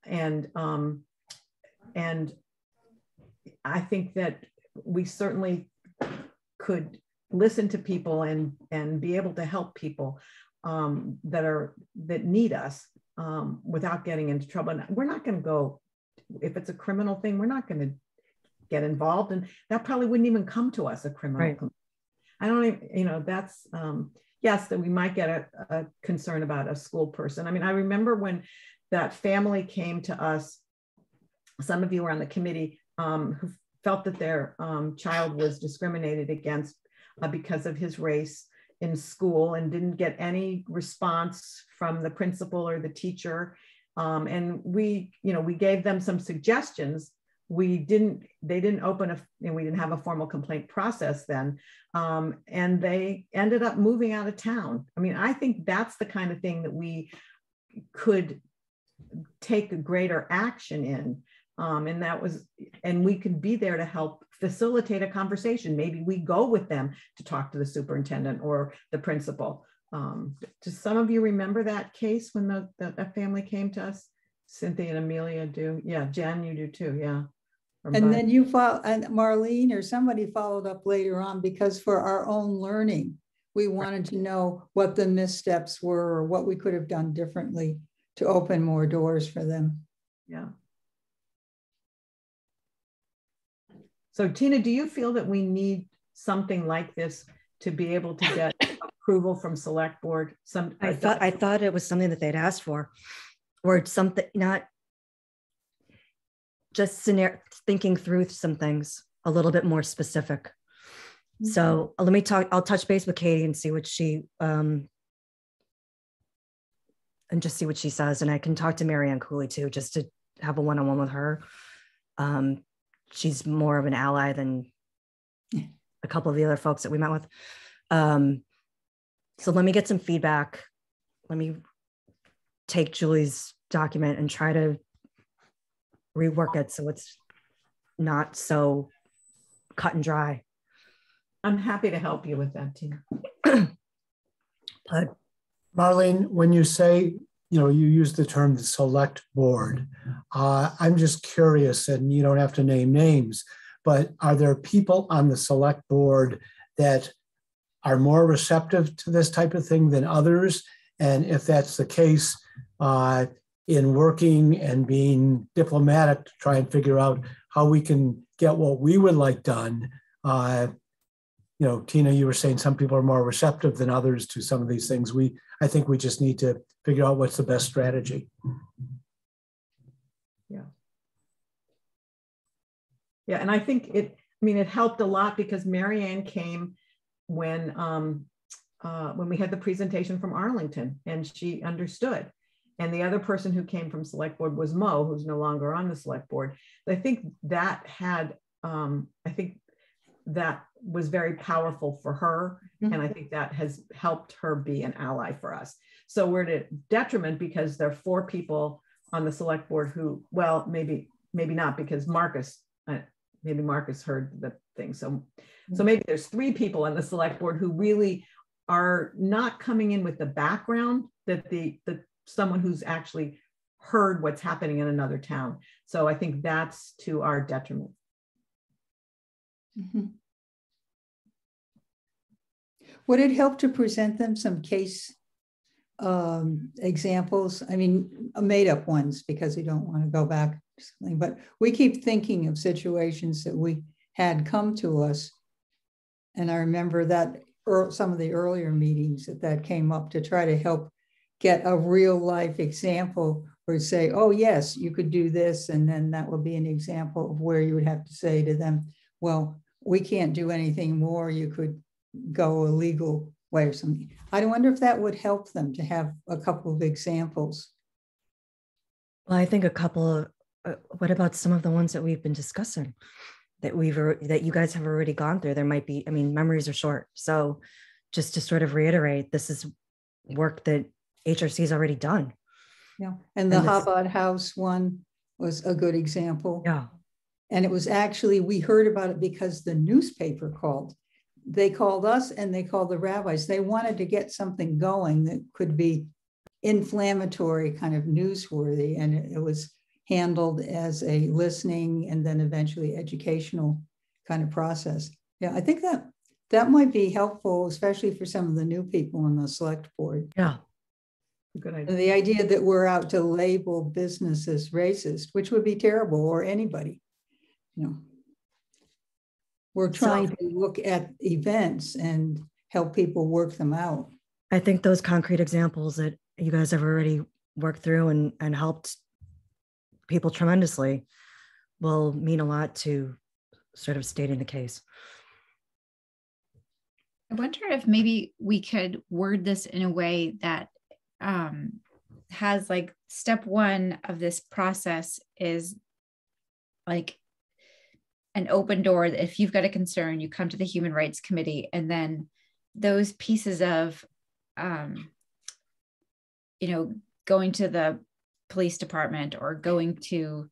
And I think that we certainly could listen to people and be able to help people that need us without getting into trouble. And we're not going to go, if it's a criminal thing, we're not going to get involved, and that probably wouldn't even come to us, a criminal. Right. I don't even, that's, yes, that we might get a concern about a school person. I mean, I remember when that family came to us, some of you were on the committee, who felt that their child was discriminated against because of his race in school, and didn't get any response from the principal or the teacher. And we gave them some suggestions. They didn't open we didn't have a formal complaint process then. And they ended up moving out of town. I mean, I think that's the kind of thing that we could take a greater action in. And we could be there to help facilitate a conversation. Maybe we go with them to talk to the superintendent or the principal. Do some of you remember that case when the family came to us? Cynthia and Amelia do. Yeah, Jen, you do too. Yeah. And then and Marlene or somebody followed up later on, because for our own learning, we wanted to know what the missteps were or what we could have done differently to open more doors for them. Yeah. So Tina, do you feel that we need something like this to be able to get approval from select board? I thought it was something that they'd asked for, or something, not just thinking through some things a little bit more specific. Mm-hmm. So I'll touch base with Katie and see what she, and just see what she says. And I can talk to Marianne Cooley too, just to have a one-on-one with her. She's more of an ally than a couple of the other folks that we met with. So let me get some feedback. Let me take Julie's document and try to rework it so it's not so cut and dry. I'm happy to help you with that, Tina. But Marlene, when you say, you use the term the select board, I'm just curious, and you don't have to name names, but are there people on the select board that are more receptive to this type of thing than others? And if that's the case, in working and being diplomatic to try and figure out how we can get what we would like done, Tina, you were saying some people are more receptive than others to some of these things. I think we just need to figure out what's the best strategy. Yeah. Yeah, and I think it helped a lot because Marianne came when we had the presentation from Arlington, and she understood. And the other person who came from select board was Mo, who's no longer on the select board. I think that that was very powerful for her. Mm-hmm. And I think that has helped her be an ally for us. So we're at a detriment because there are 4 people on the select board who, well, maybe not, because Marcus maybe Marcus heard the thing. So maybe there's 3 people on the select board who really are not coming in with the background that someone who's actually heard what's happening in another town. So I think that's to our detriment. Mm-hmm. Would it help to present them some case examples? I mean, made up ones, because we don't want to go back to something, but we keep thinking of situations that we had come to us. And I remember that some of the earlier meetings that came up to try to help get a real life example, or say, oh yes, you could do this. And then that would be an example of where you would have to say to them, well, we can't do anything more. You could go a legal way or something. I wonder if that would help them to have a couple of examples. Well, I think a couple of, what about some of the ones that we've been discussing that you guys have already gone through? There might be, I mean, memories are short. So just to sort of reiterate, this is work that HRC has already done. Yeah. And the Chabad House one was a good example. Yeah. And it was actually, we heard about it because the newspaper called. They called us and they called the rabbis. They wanted to get something going that could be inflammatory, kind of newsworthy. And it was handled as a listening and then eventually educational kind of process. Yeah, I think that might be helpful, especially for some of the new people on the select board. Yeah. Good idea. The idea that we're out to label businesses racist, which would be terrible, or anybody, you know. We're trying to look at events and help people work them out. I think those concrete examples that you guys have already worked through and helped people tremendously will mean a lot to sort of stating the case. I wonder if maybe we could word this in a way that has like step 1 of this process is like an open door, that if you've got a concern, you come to the Human Rights Committee, and then those pieces of, you know, going to the police department or going to,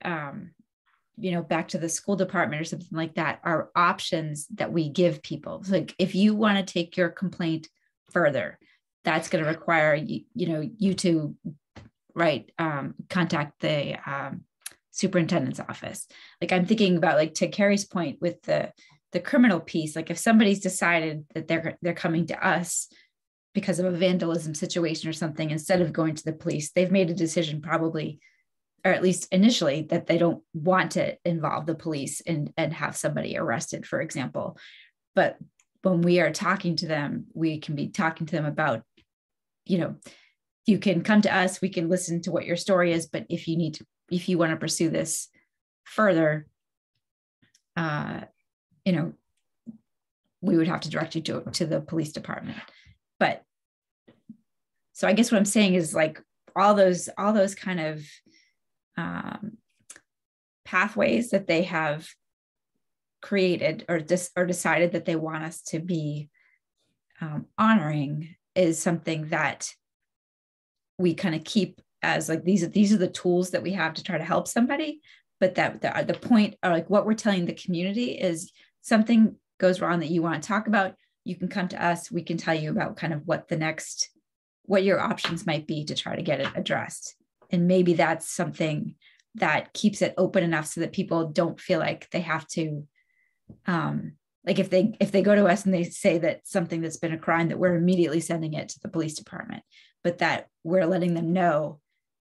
you know, back to the school department or something like that are options that we give people. So like if you want to take your complaint further, that's going to require you to contact the superintendent's office. Like I'm thinking about, like, to Carrie's point with the criminal piece, like if somebody's decided that they're coming to us because of a vandalism situation or something, instead of going to the police, they've made a decision probably, or at least initially, that they don't want to involve the police and have somebody arrested, for example. But when we are talking to them, we can be talking to them about, you know, you can come to us, we can listen to what your story is, but if you want to pursue this further, you know, we would have to direct you to the police department. But so I guess what I'm saying is, like, all those kind of pathways that they have created or decided that they want us to be honoring is something that we kind of keep as, like, these are the tools that we have to try to help somebody. But that the point, or like what we're telling the community, is something goes wrong that you want to talk about, you can come to us, we can tell you about kind of what your options might be to try to get it addressed. And maybe that's something that keeps it open enough so that people don't feel like they have to, like if they go to us and they say that something that's been a crime, that we're immediately sending it to the police department, but that we're letting them know,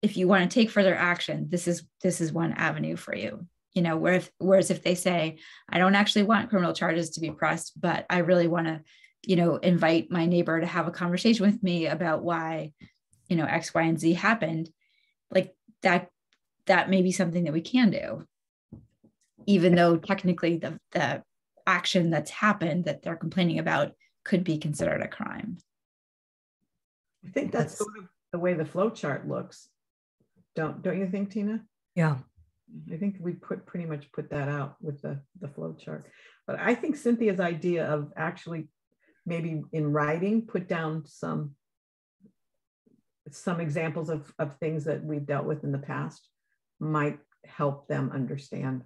if you want to take further action, this is one avenue for you. You know, whereas if they say, I don't actually want criminal charges to be pressed, but I really want to, you know, invite my neighbor to have a conversation with me about why, you know, X, Y, and Z happened, like that may be something that we can do, even though technically the action that's happened that they're complaining about could be considered a crime. I think that's sort of the way the flow chart looks. Don't you think, Tina? Yeah. I think we pretty much put that out with the flow chart. But I think Cynthia's idea of actually maybe in writing, put down some examples of things that we've dealt with in the past might help them understand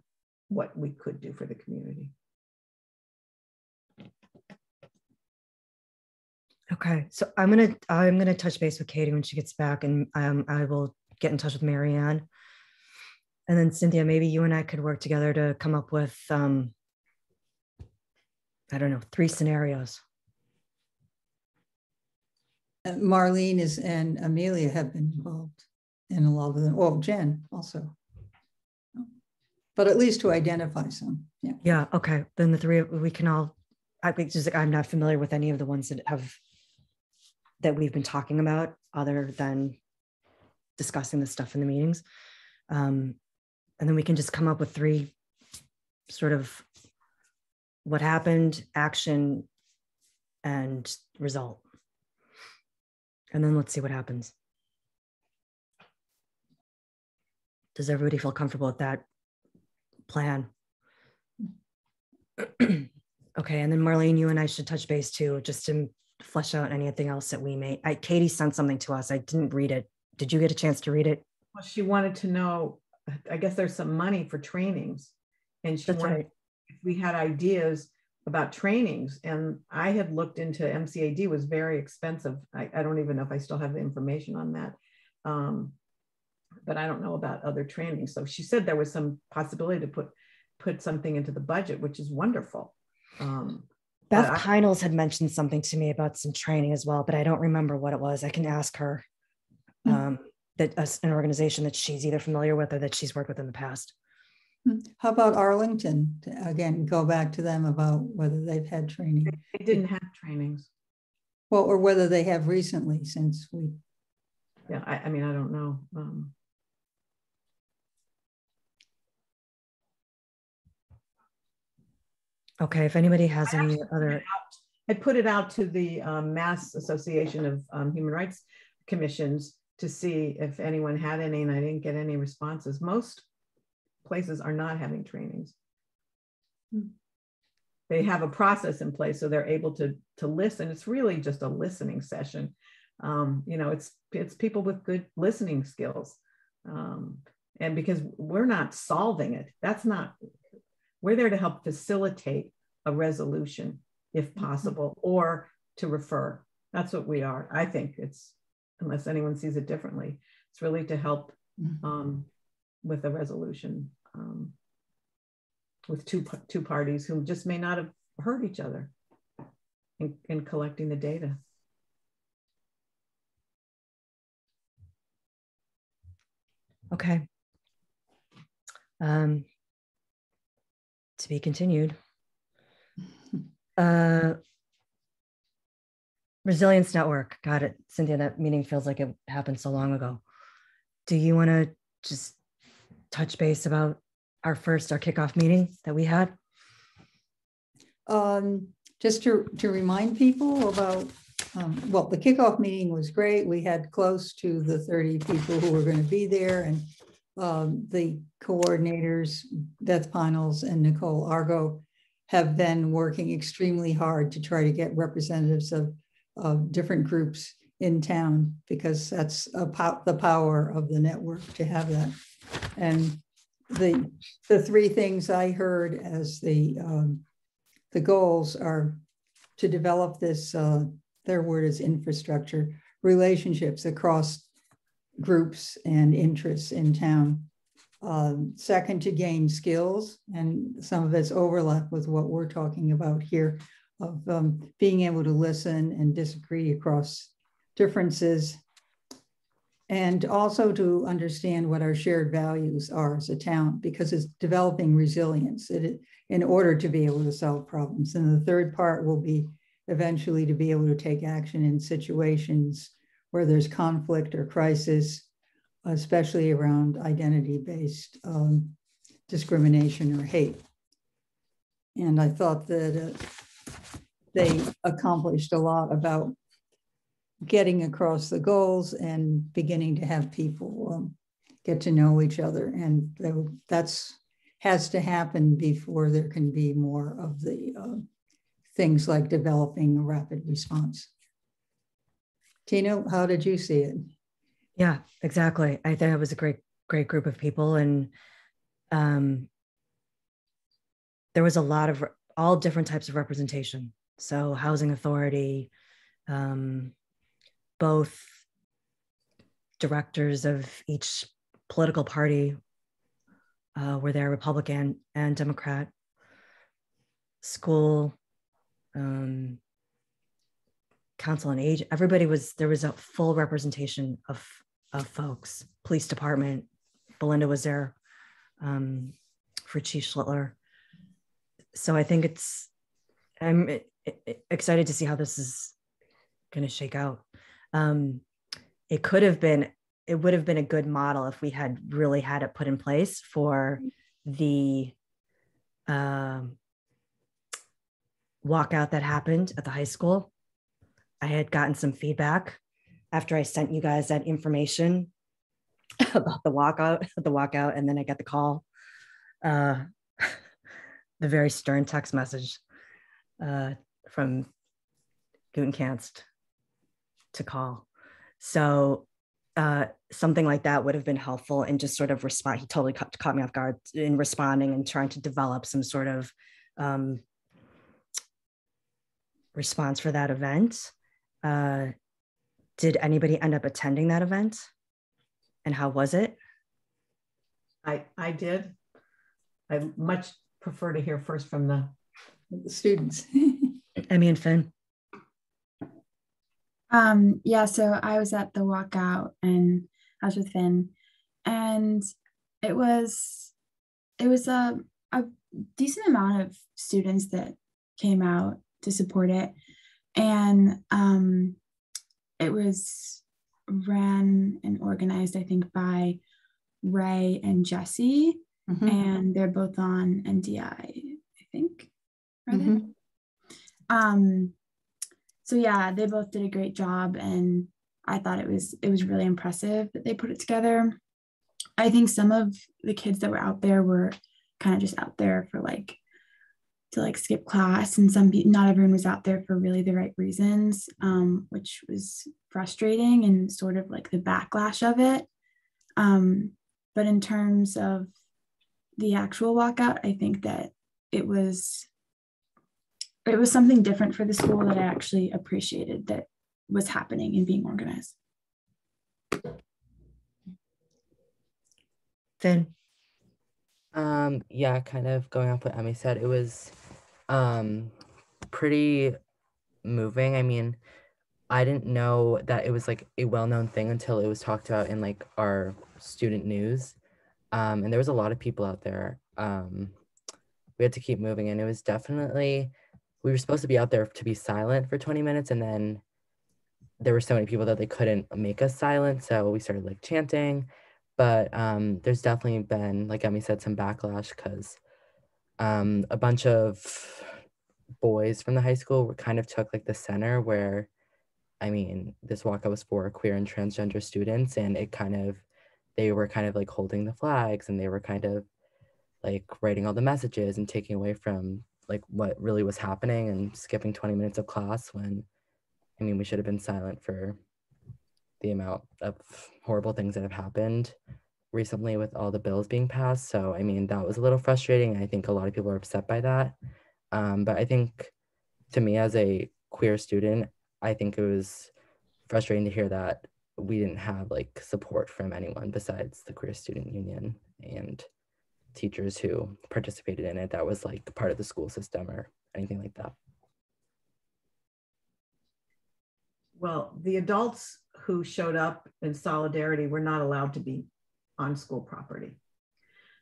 what we could do for the community. Okay, so I'm gonna touch base with Katie when she gets back, and I will get in touch with Mary Ann. And then Cynthia, maybe you and I could work together to come up with I don't know, 3 scenarios. Marlene and Amelia have been involved in a lot of them. Well, Jen also. But at least to identify some. Yeah. Yeah. Okay. Then the 3 we can all. I'm not familiar with any of the ones that we've been talking about, other than discussing this stuff in the meetings, and then we can just come up with 3 sort of what happened, action, and result, and then let's see what happens. Does everybody feel comfortable with that plan? Okay, and then Marlene, you and I should touch base too, just to flesh out anything else that we may. Katie sent something to us. I didn't read it. Did you get a chance to read it? Well, she wanted to know, I guess there's some money for trainings, and she wanted if we had ideas about trainings. And I had looked into MCAD, was very expensive. I don't even know if I still have the information on that. But I don't know about other trainings. So she said there was some possibility to put something into the budget, which is wonderful. Beth Peinels had mentioned something to me about some training as well, but I don't remember what it was. I can ask her. That an organization that she's either familiar with or that she's worked with in the past. How about Arlington? Again, go back to them about whether they've had training. They didn't have trainings. Well, or whether they have recently, since we. Yeah, I mean, I don't know. Okay, if anybody has any other. I put it out to the Mass Association of Human Rights Commissions to see if anyone had any, and I didn't get any responses. Most places are not having trainings. They have a process in place, so they're able to listen. It's really just a listening session. You know, it's people with good listening skills. And because we're not solving it, we're there to help facilitate a resolution if possible, or to refer. That's what we are. I think it's, unless anyone sees it differently, it's really to help with a resolution with two parties who just may not have heard each other in collecting the data. Okay. To be continued. Resilience Network. Got it. Cynthia, that meeting feels like it happened so long ago. Do you want to just touch base about our kickoff meeting that we had? Just to remind people about, well, the kickoff meeting was great. We had close to the 30 people who were going to be there, and the coordinators, Beth Peinels and Nicole Argo, have been working extremely hard to try to get representatives of different groups in town, because that's the power of the network to have that. And the 3 things I heard as the goals are to develop this, their word is infrastructure, relationships across groups and interests in town. Second, to gain skills, and some of it's overlap with what we're talking about here, of being able to listen and disagree across differences, and also to understand what our shared values are as a town, because it's developing resilience in order to be able to solve problems. And the third part will be eventually to be able to take action in situations where there's conflict or crisis, especially around identity-based discrimination or hate. And I thought that they accomplished a lot about getting across the goals and beginning to have people get to know each other. And that's has to happen before there can be more of the things like developing a rapid response. Tina, how did you see it? Yeah, exactly. I think it was a great group of people, and there was a lot of all different types of representation. So housing authority, both directors of each political party were there, Republican and Democrat, school, council on age, everybody there was a full representation of folks. Police department, Belinda was there for Chief Schlittler. So I think I'm excited to see how this is going to shake out. It would have been a good model if we had really had it put in place for the walkout that happened at the high school. I had gotten some feedback after I sent you guys that information about the walkout, and then I got the call, the very stern text message from Gutenkast to call. So something like that would have been helpful and just sort of respond. He totally caught me off guard in responding and trying to develop some sort of response for that event. Did anybody end up attending that event? And how was it? I did. I much prefer to hear first from the students. Emmy and Finn. Yeah, so I was at the walkout and I was with Finn, and it was a decent amount of students that came out to support it. And it was ran and organized, I think, by Ray and Jesse, and they're both on NDI, I think. So yeah, they both did a great job, and I thought it was really impressive that they put it together. I think some of the kids that were out there were kind of just out there for to skip class, and not everyone was out there for really the right reasons, which was frustrating and sort of like the backlash of it. But in terms of the actual walkout, I think that it was something different for the school that I actually appreciated that was happening and being organized. Finn. Yeah, kind of going off what Emmy said, it was pretty moving. I mean, I didn't know that it was like a well-known thing until it was talked about in like our student news. And there was a lot of people out there. We had to keep moving, and it was definitely, we were supposed to be out there to be silent for 20 minutes, and then there were so many people that they couldn't make us silent, so we started like chanting. But there's definitely been, like Emmy said, some backlash because a bunch of boys from the high school kind of took like the center, where, I mean, this walkout was for queer and transgender students, and they were kind of like holding the flags, and they were kind of like writing all the messages and taking away from like what really was happening and skipping 20 minutes of class when, I mean, we should have been silent for the amount of horrible things that have happened recently with all the bills being passed. So, I mean, that was a little frustrating. I think a lot of people are upset by that. But I think, to me as a queer student, I think it was frustrating to hear that we didn't have like support from anyone besides the Queer Student Union and teachers who participated in it that was like part of the school system or anything like that. Well, the adults who showed up in solidarity were not allowed to be on school property.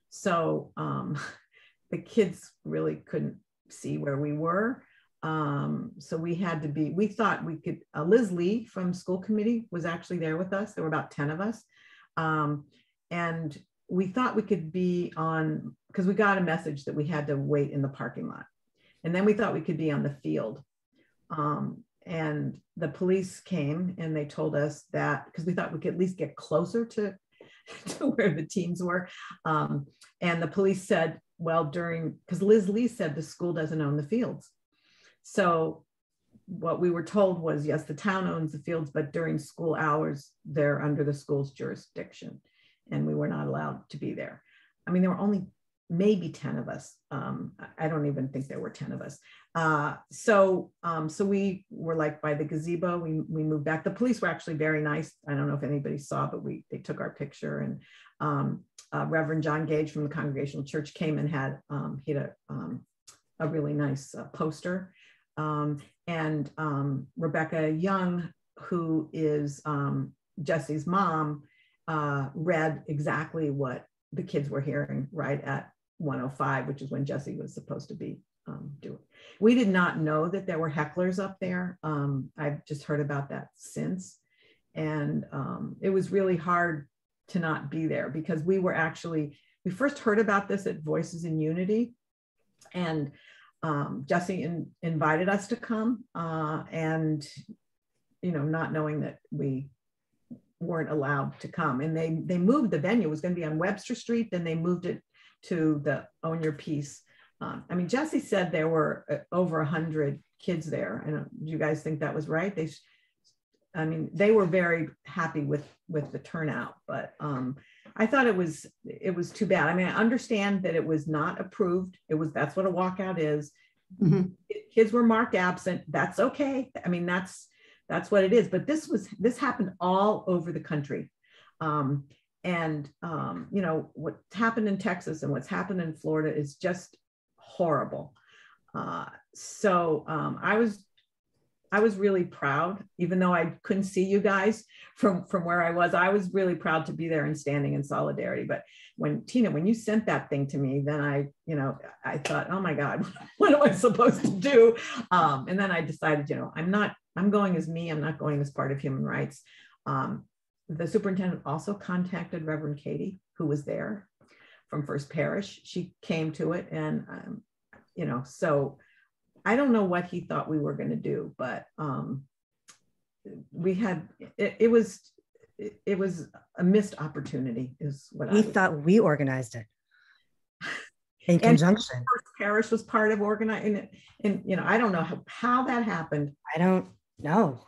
So the kids really couldn't see where we were. So we thought we could, Liz Lee from school committee was actually there with us. There were about 10 of us. And we thought we could be on, because we got a message that we had to wait in the parking lot. And then we thought we could be on the field. And the police came and they told us that, because we thought we could at least get closer to where the teams were. And the police said, well, because Liz Lee said the school doesn't own the fields. So what we were told was, yes, the town owns the fields, but during school hours, they're under the school's jurisdiction. And we were not allowed to be there. I mean, there were only maybe 10 of us. I don't even think there were 10 of us. So we were like by the gazebo, we moved back. The police were actually very nice. I don't know if anybody saw, but they took our picture, and Reverend John Gage from the Congregational Church came and had a really nice poster. And Rebecca Young, who is Jesse's mom, read exactly what the kids were hearing right at 1:05, which is when Jesse was supposed to be doing. We did not know that there were hecklers up there. I've just heard about that since. And it was really hard to not be there, because we first heard about this at Voices in Unity, and Jesse invited us to come, and not knowing that we weren't allowed to come. And they moved the venue. It was going to be on Webster Street, then they moved it to the Own Your Peace. I mean, Jesse said there were over 100 kids there. Do you guys think that was right? They were very happy with the turnout, but I thought it was too bad. I mean, I understand that it was not approved. That's what a walkout is. Mm-hmm. Kids were marked absent. That's okay. I mean, that's what it is. But this happened all over the country. What's happened in Texas and what's happened in Florida is just horrible. So I was really proud, even though I couldn't see you guys from where I was really proud to be there and standing in solidarity. But when you sent that thing to me, then I thought, oh my God, what am I supposed to do? And then I decided, I'm going as me, I'm not going as part of human rights. The superintendent also contacted Reverend Katie, who was there from First Parish. She came to it, and so I don't know what he thought we were going to do, but we had it was a missed opportunity, is what we thought. We organized it in conjunction. First Parish was part of organizing it, and I don't know how that happened. I don't know.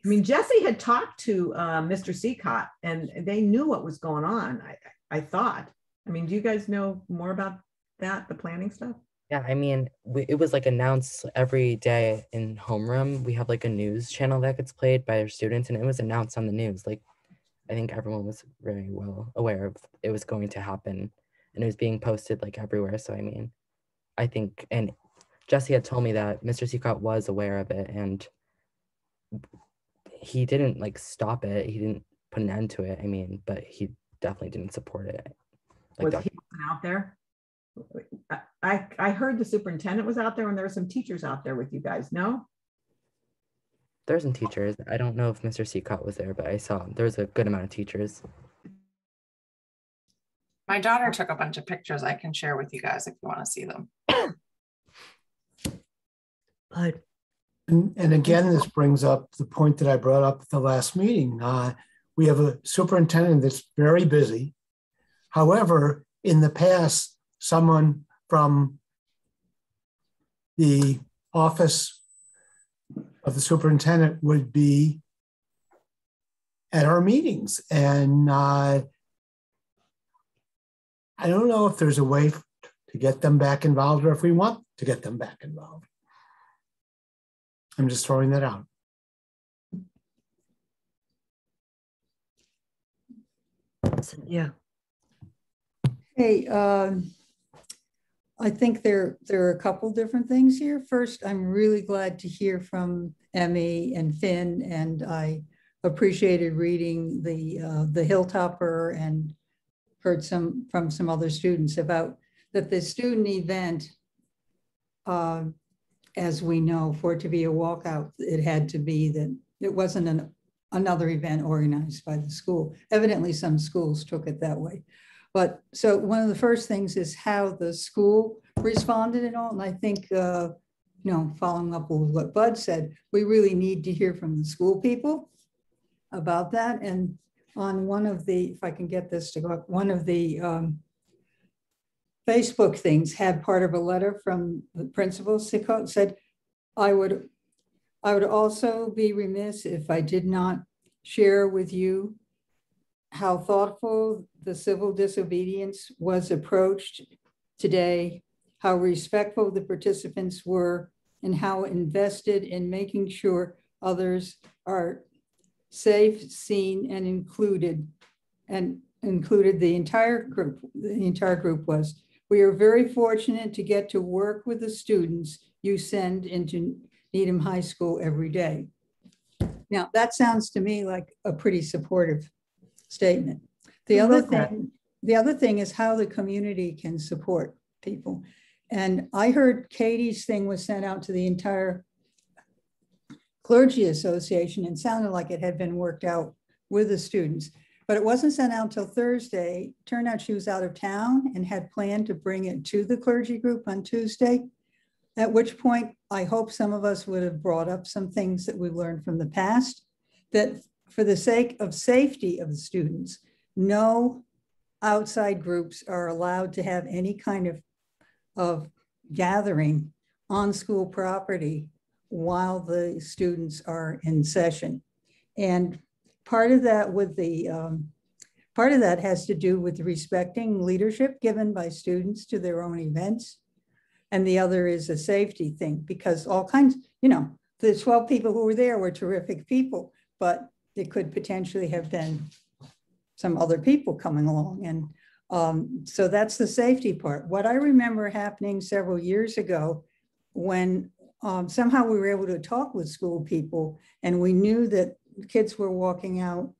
I mean, Jesse had talked to Mr. Seacott, and they knew what was going on. I thought. I mean, do you guys know more about that, the planning stuff? Yeah, I mean, it was like announced every day in homeroom. We have like a news channel that gets played by our students, and it was announced on the news. Like, I think everyone was very well aware of it was going to happen, and it was being posted like everywhere. So, I mean, I think, and Jesse had told me that Mr. Seacott was aware of it, and he didn't like stop it. He didn't put an end to it. I mean, but he definitely didn't support it. Like, was he out there? I heard the superintendent was out there, and there were some teachers out there with you guys. No? There's some teachers. I don't know if Mr. Seacott was there, but I saw there was a good amount of teachers. My daughter took a bunch of pictures I can share with you guys if you want to see them. But and again, this brings up the point that I brought up at the last meeting. We have a superintendent that's very busy. However, in the past, someone from the office of the superintendent would be at our meetings. And I don't know if there's a way to get them back involved, or if we want to get them back involved. I'm just throwing that out. Yeah. Hey, I think there are a couple different things here. First, I'm really glad to hear from Emmy and Finn, and I appreciated reading the Hilltopper and heard from some other students about that the student event, as we know, for it to be a walkout, it had to be that it wasn't another event organized by the school. Evidently, some schools took it that way. But so one of the first things is how the school responded and all. And I think, following up with what Bud said, we really need to hear from the school people about that. And on one of the, if I can get this to go up, one of the Facebook things had part of a letter from the principal. Said, I would also be remiss if I did not share with you how thoughtful the civil disobedience was approached today, how respectful the participants were, and how invested in making sure others are safe, seen, and included the entire group. The entire group was. We are very fortunate to get to work with the students you send into Needham High School every day. Now, that sounds to me like a pretty supportive statement. The other thing is how the community can support people. And I heard Katie's thing was sent out to the entire clergy association and sounded like it had been worked out with the students, but it wasn't sent out till Thursday. Turned out she was out of town and had planned to bring it to the clergy group on Tuesday, at which point I hope some of us would have brought up some things that we learned from the past, that for the sake of safety of the students, no outside groups are allowed to have any kind of gathering on school property while the students are in session. And part of that has to do with respecting leadership given by students to their own events. And the other is a safety thing, because all kinds, the 12 people who were there were terrific people, but it could potentially have been some other people coming along. And so that's the safety part. What I remember happening several years ago when somehow we were able to talk with school people, and we knew that kids were walking out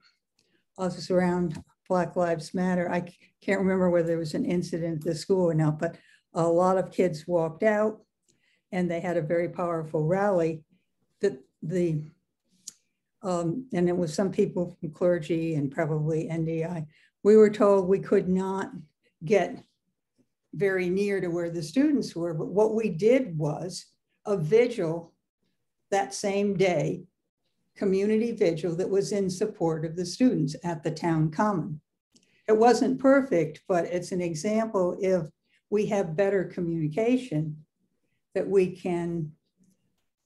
just around Black Lives Matter. I can't remember whether there was an incident at the school or not, but a lot of kids walked out and they had a very powerful rally and it was some people from clergy and probably NDI. We were told we could not get very near to where the students were, but what we did was a vigil that same day, community vigil that was in support of the students at the town common. It wasn't perfect, but it's an example. If we have better communication, that we can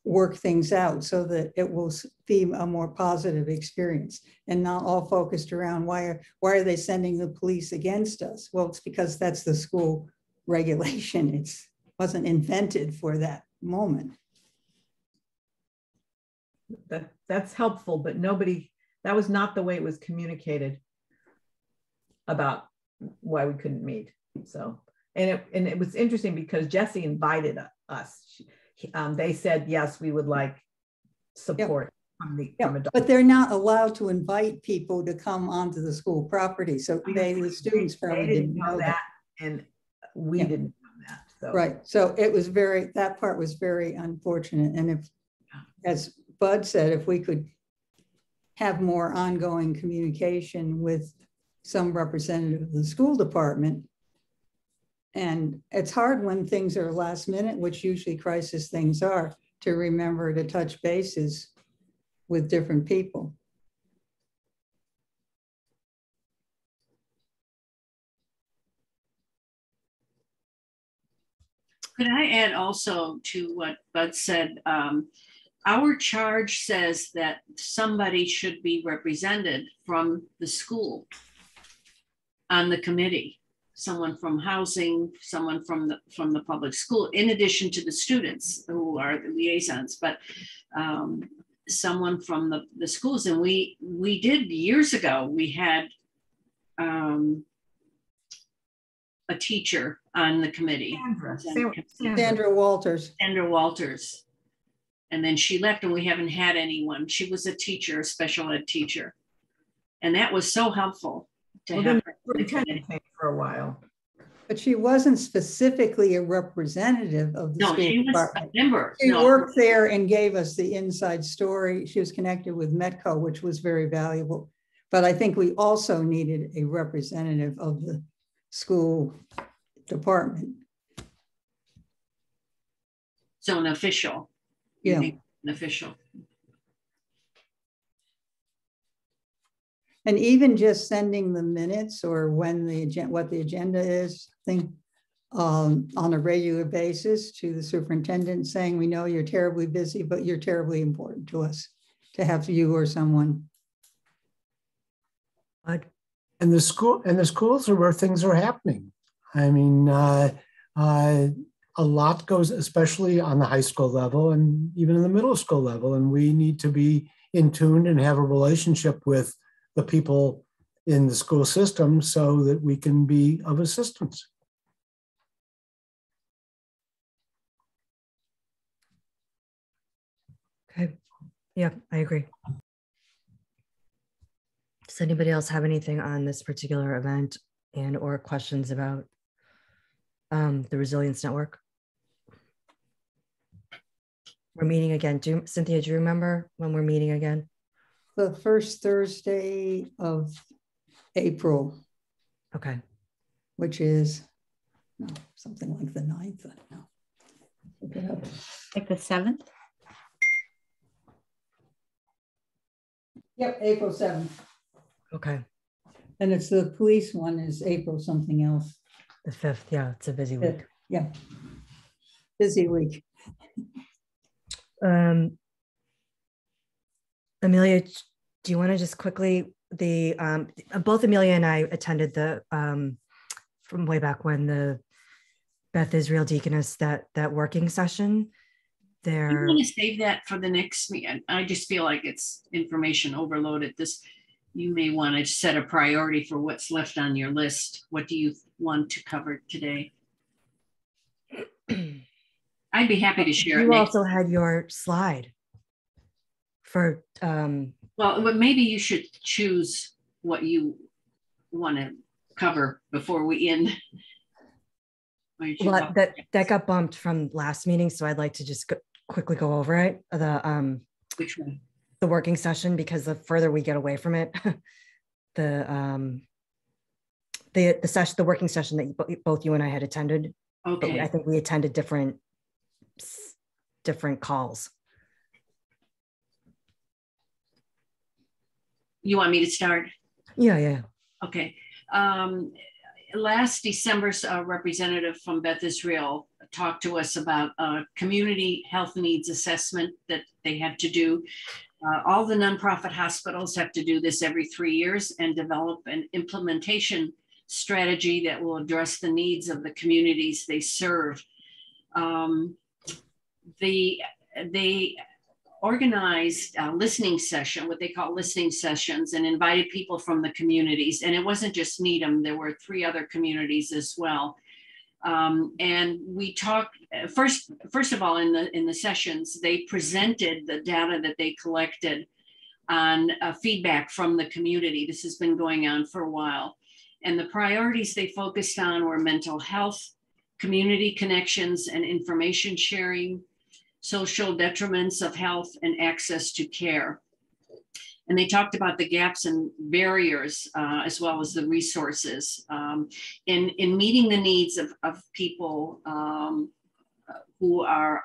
work things out so that it will be a more positive experience and not all focused around why are they sending the police against us? Well, it's because that's the school regulation. It wasn't invented for that moment. That's helpful, but that was not the way it was communicated about why we couldn't meet. So, and it was interesting because Jesse invited us. They said, yes, we would like support from adults. But they're not allowed to invite people to come onto the school property. So the students probably didn't know that. And we didn't know that. So. Right. So it was that part was very unfortunate. And if, as Bud said, if we could have more ongoing communication with some representative of the school department. And it's hard when things are last minute, which usually crisis things are, to remember to touch bases with different people. Could I add also to what Bud said? Our charge says that somebody should be represented from the school on the committee. Someone from housing, someone from the public school, in addition to the students who are the liaisons, but someone from the schools. And we did years ago, we had a teacher on the committee. Sandra Walters. Sandra Walters. And then she left and we haven't had anyone. She was a teacher, a special ed teacher. And that was so helpful to have her for a while. But she wasn't specifically a representative of the school she was department. A member. She worked there and gave us the inside story. She was connected with Metco, which was very valuable. But I think we also needed a representative of the school department. So an official. Yeah. An official. And even just sending the minutes or when what the agenda is, on a regular basis to the superintendent saying, we know you're terribly busy, but you're terribly important to us to have you or someone. And the schools are where things are happening. I mean, a lot goes, especially on the high school level and even in the middle school level. And we need to be in tune and have a relationship with the people in the school system so that we can be of assistance. Okay. Yeah, I agree. Does anybody else have anything on this particular event and or questions about the Resilience Network? We're meeting again. Cynthia, do you remember when we're meeting again? The first Thursday of April. Okay. Which is something like the 9th. I don't know. Look it up. Like the 7th? Yep, April 7th. Okay. And it's the police one is April something else. The 5th. Yeah, it's a busy week. Yeah. Busy week. Amelia, do you want to just quickly, both Amelia and I attended the, from way back when, the Beth Israel Deaconess, that working session there. I'm going to save that for the next meeting. I just feel like it's information overloaded. You may want to set a priority for what's left on your list. What do you want to cover today? I'd be happy to share. You also had your slide for. Well, but maybe you should choose what you want to cover before we end. Well, that got bumped from last meeting, so I'd like to just quickly go over it. Which one? The working session, because the further we get away from it, the session, the working session that both you and I had attended. Okay. But I think we attended different calls. You want me to start? Yeah. Okay. Last December's representative from Beth Israel talked to us about a community health needs assessment that they have to do. All the nonprofit hospitals have to do this every 3 years and develop an implementation strategy that will address the needs of the communities they serve. They organized a listening session, what they call listening sessions, and invited people from the communities. And it wasn't just Needham, there were 3 other communities as well. And we talked, first of all, in the sessions, they presented the data that they collected on feedback from the community. This has been going on for a while. And the priorities they focused on were mental health, community connections and information sharing, social detriments of health, and access to care. And they talked about the gaps and barriers as well as the resources in meeting the needs of people who are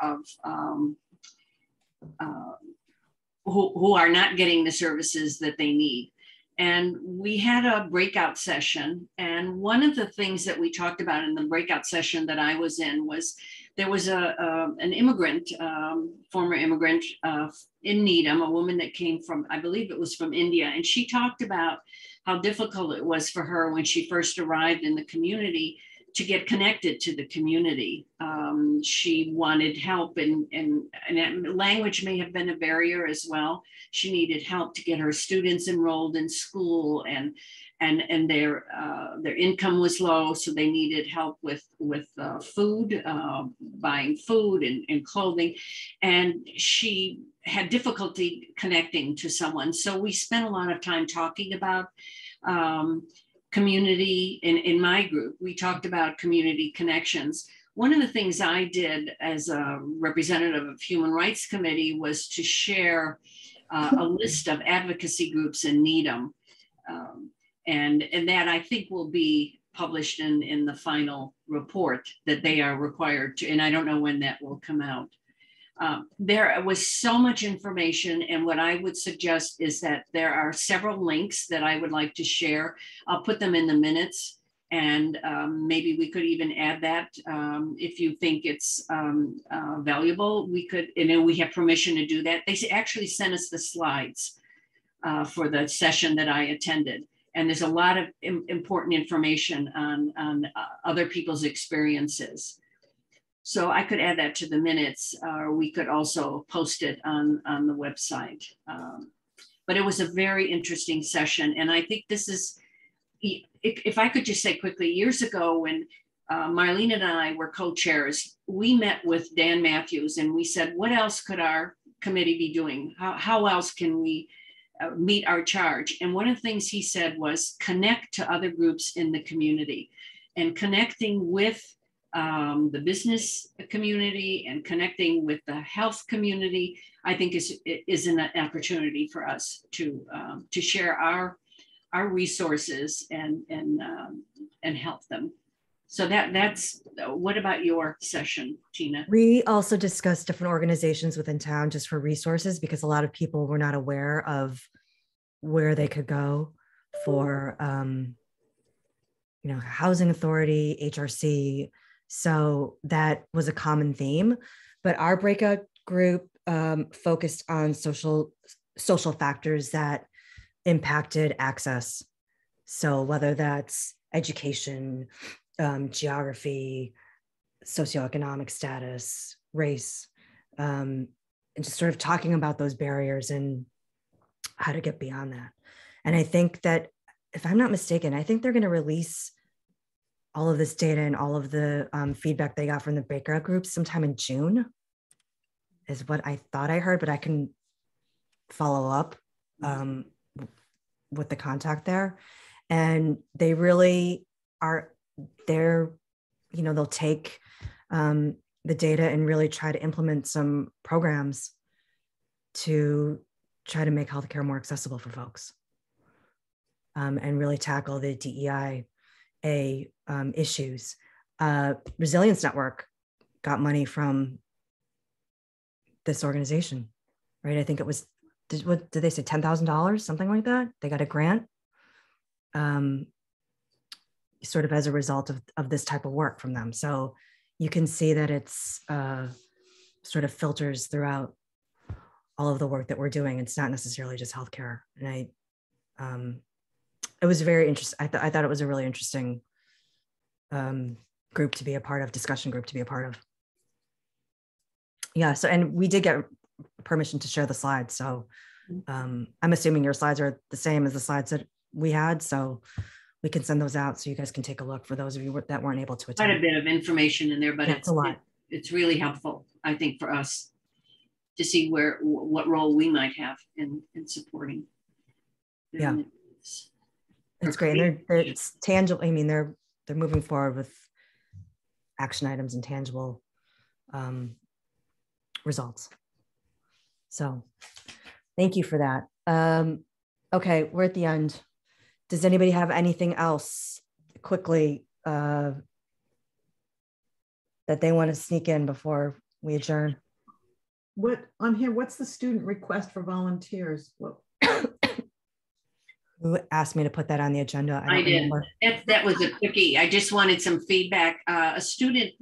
not getting the services that they need. And we had a breakout session. And one of the things that we talked about in the breakout session that I was in was there was an immigrant, former immigrant in Needham, a woman that came from, I believe it was from India. And she talked about how difficult it was for her when she first arrived in the community to get connected to the community. She wanted help, and language may have been a barrier as well. She needed help to get her students enrolled in school, and their income was low, so they needed help with food, buying food and clothing, and she had difficulty connecting to someone. So we spent a lot of time talking about community. In my group, we talked about community connections. One of the things I did as a representative of Human Rights Committee was to share a list of advocacy groups in Needham. And that I think will be published in the final report that they are required to, and I don't know when that will come out. There was so much information, and what I would suggest is that there are several links that I would like to share. I'll put them in the minutes, and maybe we could even add that if you think it's valuable. We could, we have permission to do that. They actually sent us the slides for the session that I attended. And there's a lot of important information on other people's experiences. So I could add that to the minutes, or we could also post it on the website. But it was a very interesting session. And I think this is, if I could just say quickly, years ago when Marlene and I were co-chairs, we met with Dan Matthews and we said, what else could our committee be doing? How else can we meet our charge? And one of the things he said was connect to other groups in the community, and connecting with the business community and connecting with the health community, I think is an opportunity for us to share our resources and help them. So that's, what about your session, Tina? We also discussed different organizations within town just for resources, because a lot of people were not aware of where they could go for, housing authority, HRC. So that was a common theme, but our breakout group focused on social factors that impacted access. So whether that's education, geography, socioeconomic status, race, and just sort of talking about those barriers and how to get beyond that. And I think that, if I'm not mistaken, I think they're going to release all of this data and all of the feedback they got from the breakout groups sometime in June, is what I thought I heard, but I can follow up with the contact there. And they really are there, they'll take the data and really try to implement some programs to try to make healthcare more accessible for folks, and really tackle the DEI issues. Resilience Network got money from this organization, right? I think it was, what did they say, $10,000, something like that? They got a grant, sort of as a result of this type of work from them. So you can see that it's sort of filters throughout all of the work that we're doing. It's not necessarily just healthcare. And it was very interesting. I thought it was a really interesting group to be a part of, discussion group to be a part of. Yeah, so, and we did get permission to share the slides. So I'm assuming your slides are the same as the slides that we had. So we can send those out so you guys can take a look for those of you that weren't able to attend. Quite a bit of information in there, but yeah, it's really helpful, I think, for us to see what role we might have in supporting. Yeah, it's great. And it's tangible. I mean, they're moving forward with action items and tangible results. So thank you for that. Okay, we're at the end. Does anybody have anything else quickly that they want to sneak in before we adjourn? What's the student request for volunteers? Who asked me to put that on the agenda? I did. That was a quickie. I just wanted some feedback. A student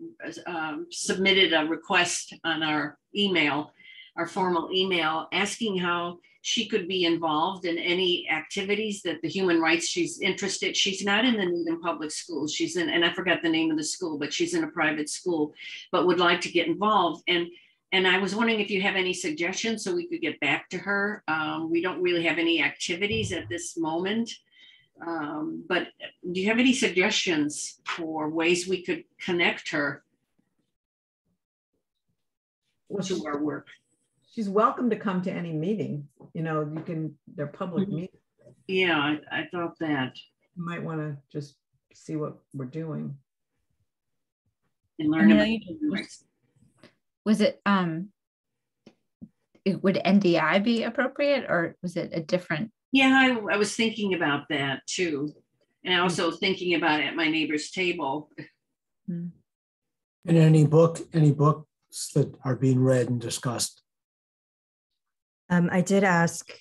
submitted a request on our email, our formal email, asking how she could be involved in any activities that the human rights, she's interested. She's not in the Needham public schools. She's in, and I forgot the name of the school, but she's in a private school, but would like to get involved. And I was wondering if you have any suggestions so we could get back to her. We don't really have any activities at this moment, but do you have any suggestions for ways we could connect her to our work? She's welcome to come to any meeting. They're public meetings. Yeah, I thought that. You might want to just see what we're doing. And learn about Was it, would NDI be appropriate, or was it a different? Yeah, I was thinking about that too. And also thinking about it at my neighbor's table. And any books that are being read and discussed. I did ask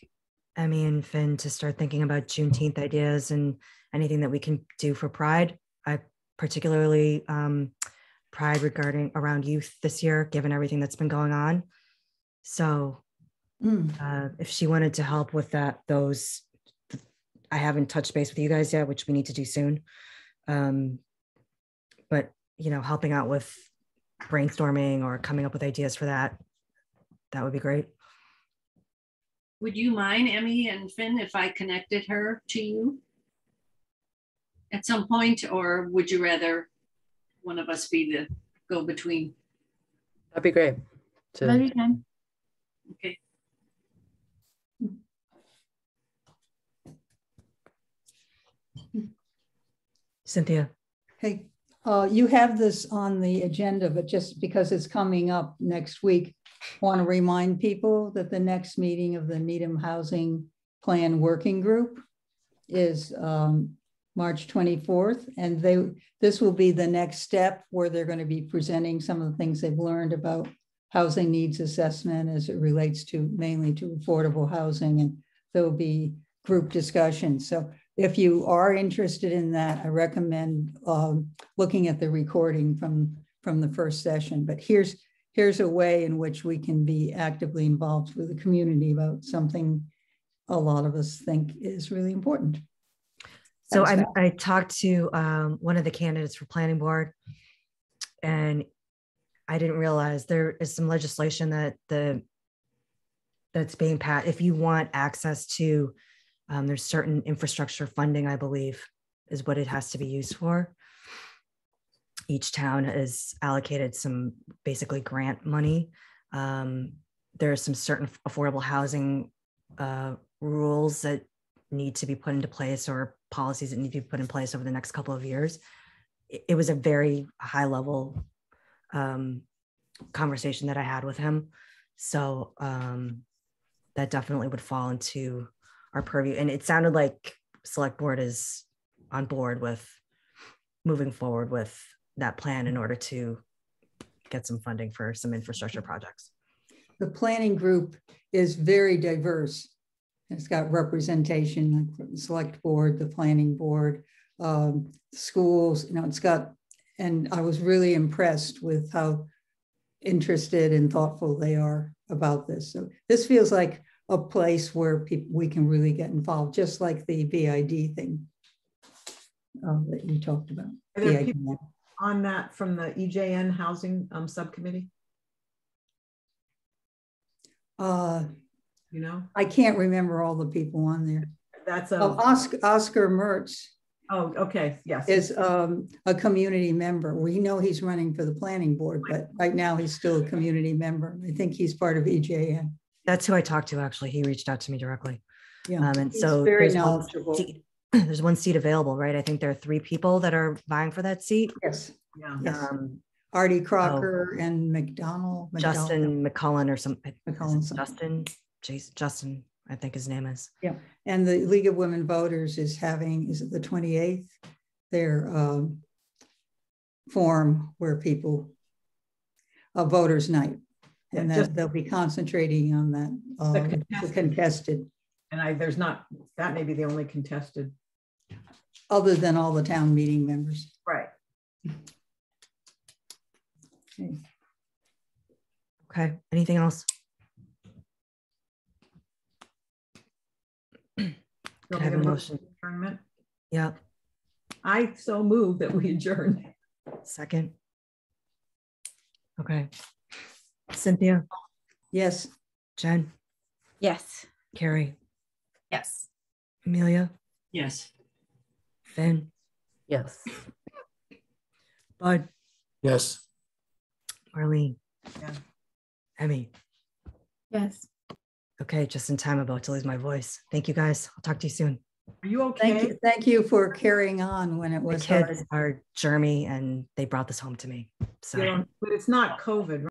Emmy and Finn to start thinking about Juneteenth ideas and anything that we can do for Pride. I particularly Pride around youth this year, given everything that's been going on. So if she wanted to help with those I haven't touched base with you guys yet, which we need to do soon. But, you know, helping out with brainstorming or coming up with ideas for that would be great. Would you mind, Emmy and Finn, if I connected her to you at some point, or would you rather one of us be the go-between? That'd be great. That'd be fun. Okay. Cynthia. Hey, you have this on the agenda, but just because it's coming up next week, want to remind people that the next meeting of the Needham Housing Plan Working Group is March 24th. And this will be the next step where they're going to be presenting some of the things they've learned about housing needs assessment as it relates to mainly to affordable housing. And there will be group discussions. So if you are interested in that, I recommend looking at the recording from the first session. But here's a way in which we can be actively involved with the community about something a lot of us think is really important. So I talked to one of the candidates for planning board, and I didn't realize there is some legislation that's being passed. If you want access to, there's certain infrastructure funding, I believe, is what it has to be used for. Each town is allocated some basically grant money. There are some certain affordable housing rules that need to be put into place, or policies that need to be put in place over the next couple of years. It was a very high level conversation that I had with him. So that definitely would fall into our purview. And it sounded like select board is on board with moving forward with that plan in order to get some funding for some infrastructure projects. The planning group is very diverse. It's got representation like from the select board, the planning board, schools, you know, it's got, and I was really impressed with how interested and thoughtful they are about this. So this feels like a place where we can really get involved, just like the BID thing that you talked about. Are there people on that from the EJN housing subcommittee? You know, I can't remember all the people on there. That's Oscar Mertz. Oh, okay. Yes. Is a community member. We know he's running for the planning board, but right now he's still a community member. I think he's part of EJN. That's who I talked to, actually. He reached out to me directly. Yeah, and so very knowledgeable. There's one seat available, right? I think there are 3 people that are vying for that seat. Yes. Yeah. Yes. Artie Crocker and Justin McCullen or something. Justin, I think his name is. Yeah. And the League of Women Voters is having, is it the 28th? Their forum where people, voters night. And they'll be concentrating on that, the contested. And there's not, that may be the only contested. Other than all the town meeting members. Right. Okay. Anything else? Could I have a motion? Adjournment? Yeah. I so move that we adjourn. Second. Okay. Cynthia? Yes. Jen? Yes. Carrie? Yes. Amelia? Yes. Finn? Yes. Bud? Yes. Marlene? Yeah. Emmy? Yes. Okay, just in time, about to lose my voice. Thank you guys. I'll talk to you soon. Are you okay? Thank you for carrying on when it was The kids are Jeremy, and they brought this home to me. So, But it's not COVID, right?